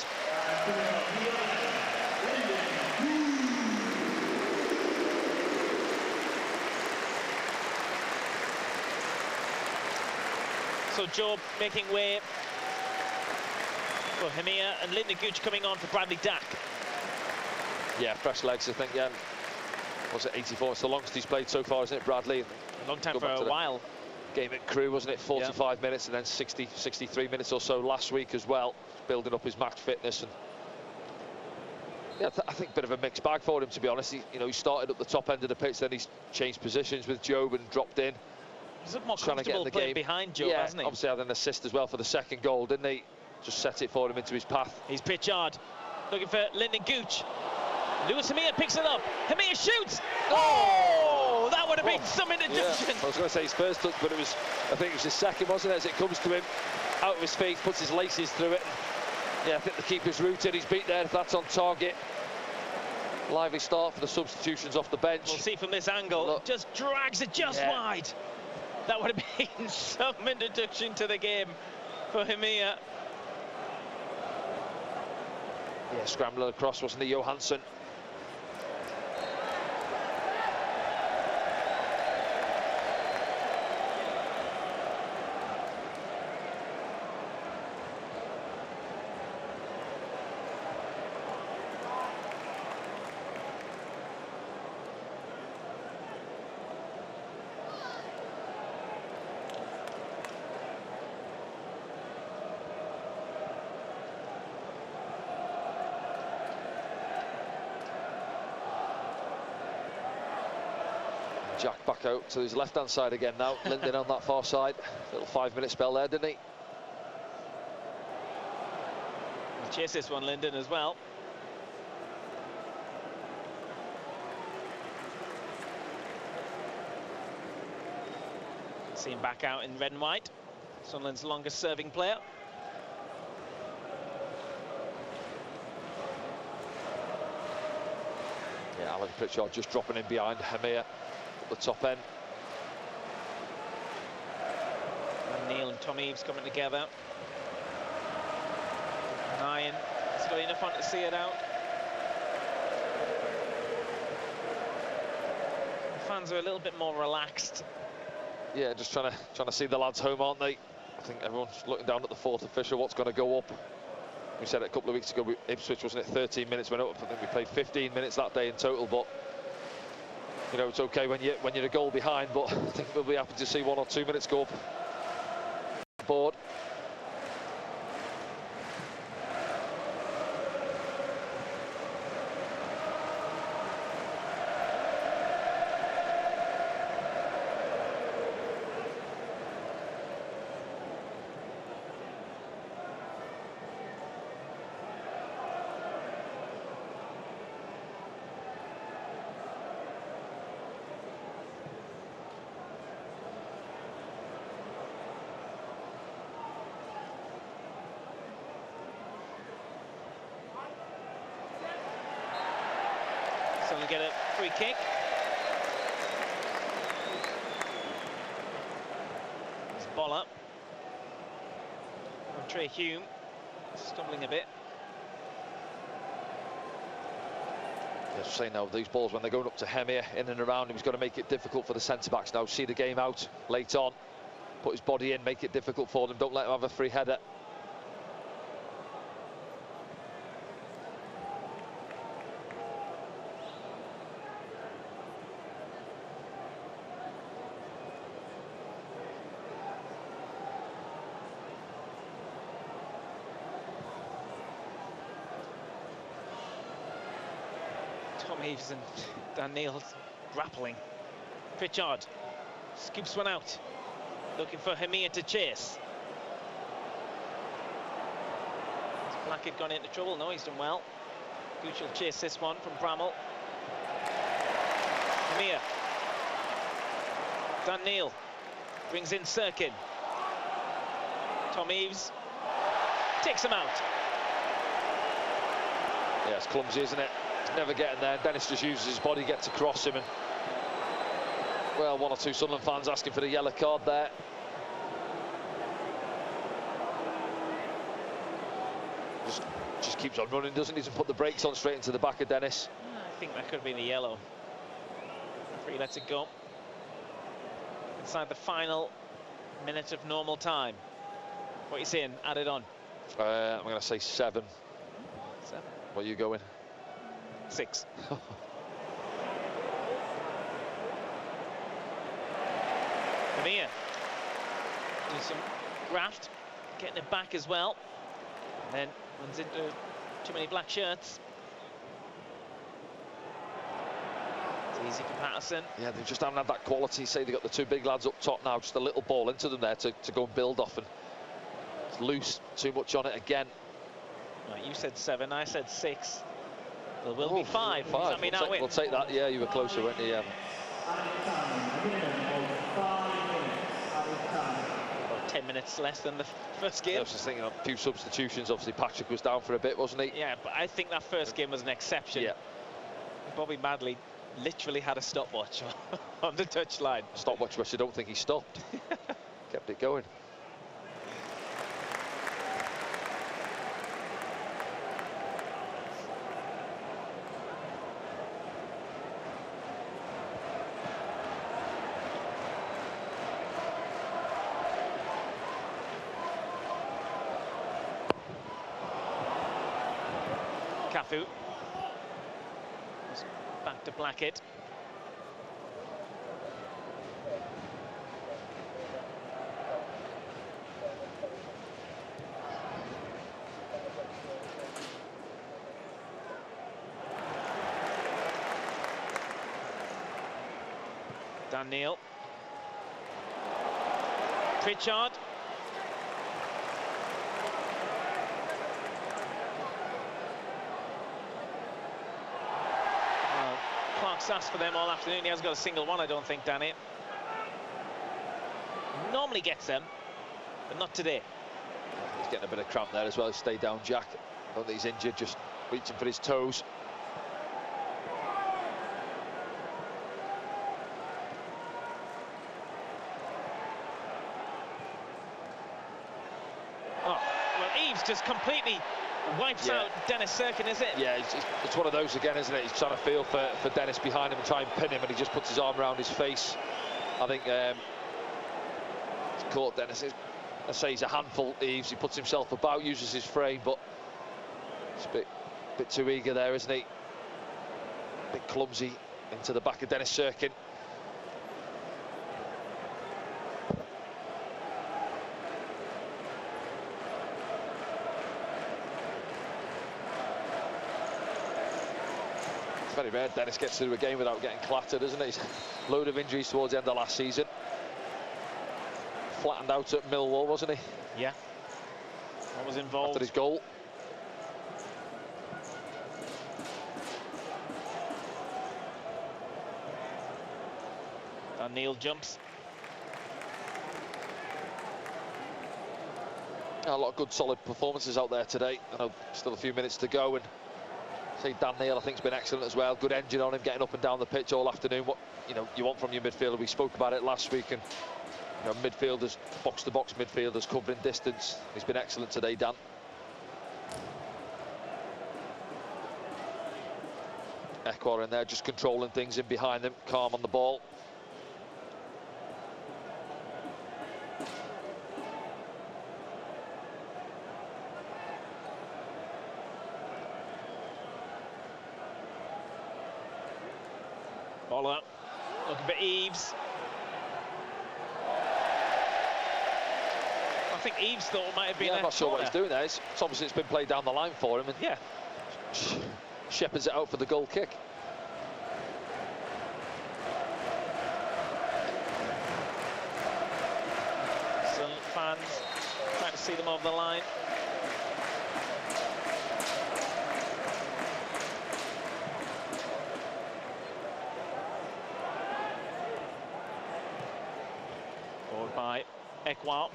So Jobe making way for Hamir, and Lyndon Gooch coming on for Bradley Dack. Yeah, fresh legs, I think, yeah. Was it 84? It's the longest he's played so far, isn't it, Bradley? A long time for a while. Game at Crewe, wasn't it? 45 minutes, and then 63 minutes or so last week as well, building up his match fitness. And yeah, I think a bit of a mixed bag for him, to be honest. He started up the top end of the pitch, then he's changed positions with Jobe and dropped in. He's more comfortable playing behind Jobe, hasn't he? Obviously had an assist as well for the second goal, didn't he? Just set it for him into his path. He's Pritchard, looking for Lyndon Gooch. Lewis Hamir picks it up. Hamir shoots. Oh, that would have been some interdiction. Yeah. I was going to say his first touch, but I think it was his second, wasn't it? As it comes to him, out of his feet, puts his laces through it. Yeah, I think the keeper's rooted. He's beat there if that's on target. Lively start for the substitutions off the bench. We'll see from this angle. Look. Just drags it just wide. That would have been some introduction to the game for Hamir. Yeah, scrambling across, wasn't he, Johansson? Jack back out to his left-hand side again now. Linden on that far side. Little 5-minute spell there, didn't he? He'll chase this one, Linden, as well. See him back out in red and white. Sunderland's longest serving player. Yeah, Alan Pritchard just dropping in behind Hamir at the top end. And Neil and Tom Eaves coming together. Ryan has got enough on to see it out. The fans are a little bit more relaxed. Yeah, just trying to see the lads home, aren't they? I think everyone's looking down at the fourth official, what's going to go up. We said it a couple of weeks ago, Ipswich, wasn't it, 13 minutes went up. I think we played 15 minutes that day in total, but you know, it's okay when you're a goal behind, but I think we'll be happy to see 1 or 2 minutes go up. Board. So we get a free kick. It's ball up. From Trey Hume, stumbling a bit. As I say now, these balls, when they're going up to Hemir, in and around him, he's got to make it difficult for the centre-backs now. See the game out late on, put his body in, make it difficult for them. Don't let him have a free header. Tom Eaves and Dan Neil's grappling. Pritchard scoops one out, looking for Hamir to chase. Has Blackett gone into trouble? No, he's done well. Gooch will chase this one from Bramall. Hamir. Dan Neil brings in Sirkin. Tom Eaves takes him out. Yeah, it's clumsy, isn't it? He's never getting there. Dennis just uses his body, gets across him, and well, 1 or 2 Sunderland fans asking for the yellow card there. Just keeps on running, doesn't he? Doesn't put the brakes on straight into the back of Dennis. I think that could have been a yellow. Referee lets it go. Inside the final minute of normal time. What are you saying? Add it on. I'm going to say 7. 7. What are you going? 6. Hamir doing some graft, getting it back as well, and then runs into too many black shirts. It's easy for Patterson. Yeah, they just haven't had that quality. Say they got the 2 big lads up top now, just a little ball into them there to go and build off, and it's loose, too much on it again. Right, you said 7, I said 6. There will be 5. 5. Does that mean We'll take that. Yeah, you were closer, weren't you? Yeah. About 10 minutes less than the first game. I was just thinking of a few substitutions. Obviously, Patrick was down for a bit, wasn't he? Yeah, but I think that first game was an exception. Yeah. Bobby Madley literally had a stopwatch on the touchline. Stopwatch, which I don't think he stopped. Kept it going. Cafu. Back to Blackett. Dan Neil. Pritchard. Well, Clark's asked for them all afternoon. He hasn't got a single one, I don't think, Danny. Normally gets them, but not today. He's getting a bit of cramp there as well. Stay down, Jack. I don't think he's injured, just reaching for his toes. Just completely wipes out Dennis Serkin, is it? Yeah, it's one of those again, isn't it? He's trying to feel for Dennis behind him and try and pin him, and he just puts his arm around his face. I think he's caught Dennis. I say he's a handful, Eves. He puts himself about, uses his frame, but it's a bit too eager there, isn't he? A bit clumsy into the back of Dennis Serkin. Very rare Dennis gets through a game without getting clattered, isn't it? He's load of injuries towards the end of last season. Flattened out at Millwall, wasn't he? Yeah. What was involved? After his goal. And Neil jumps. A lot of good solid performances out there today. I know still a few minutes to go, and say Dan Neil I think has been excellent as well. Good engine on him, getting up and down the pitch all afternoon. What you want from your midfielder. We spoke about it last week, and midfielders, box to box midfielders covering distance. He's been excellent today, Dan. Ekwar in there just controlling things in behind them, calm on the ball. Ball up, looking for Eves. I think Eves thought it might have been I'm not sure what he's doing there. It's obviously it's been played down the line for him, and yeah, shepherds it out for the goal kick. Some fans trying to see them over the line. Forward by Ekwar.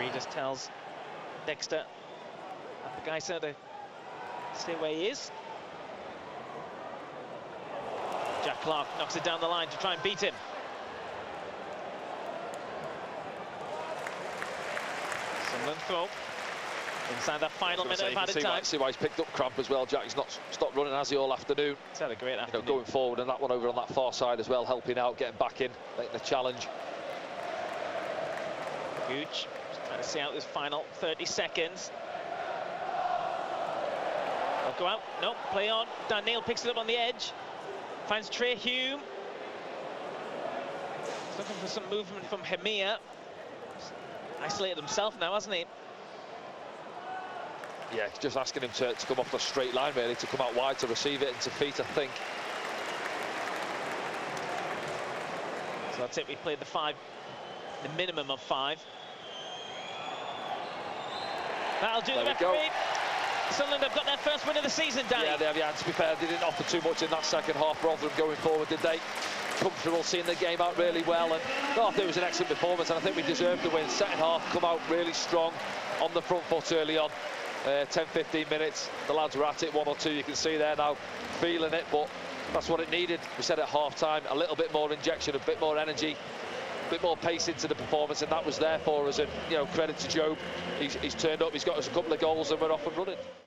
He just tells Dexter Apagaiser to stay where he is. Jack Clark knocks it down the line to try and beat him. Sunderland throw inside that final minute of added time. See why he's picked up cramp as well, Jack. He's not stopped running, has he, all afternoon? He's had a great afternoon. Going forward, and that one over on that far side as well, helping out, getting back in, making the challenge. Gooch trying to see out this final 30 seconds. They'll go out. Nope, play on. Dan Neil picks it up on the edge. Finds Trey Hume. He's looking for some movement from Hemir. Isolated himself now, hasn't he? Yeah, he's just asking him to come off the straight line, really, to come out wide to receive it into feet, I think. So that's it. We played the minimum of 5. That'll do the referee. Sunderland have got their first win of the season, Danny. Yeah, they have. Yeah, to be fair, they didn't offer too much in that second half. Rotherham going forward, did they? Comfortable, seeing the game out really well, and I think it was an excellent performance, and I think we deserved the win. Second half, come out really strong on the front foot early on. 10-15 minutes, the lads were at it, 1 or 2, you can see there now, feeling it, but that's what it needed. We said at half-time, a little bit more injection, a bit more energy, a bit more pace into the performance, and that was there for us. And credit to Jobe, he's turned up, he's got us a couple of goals, and we're off and running.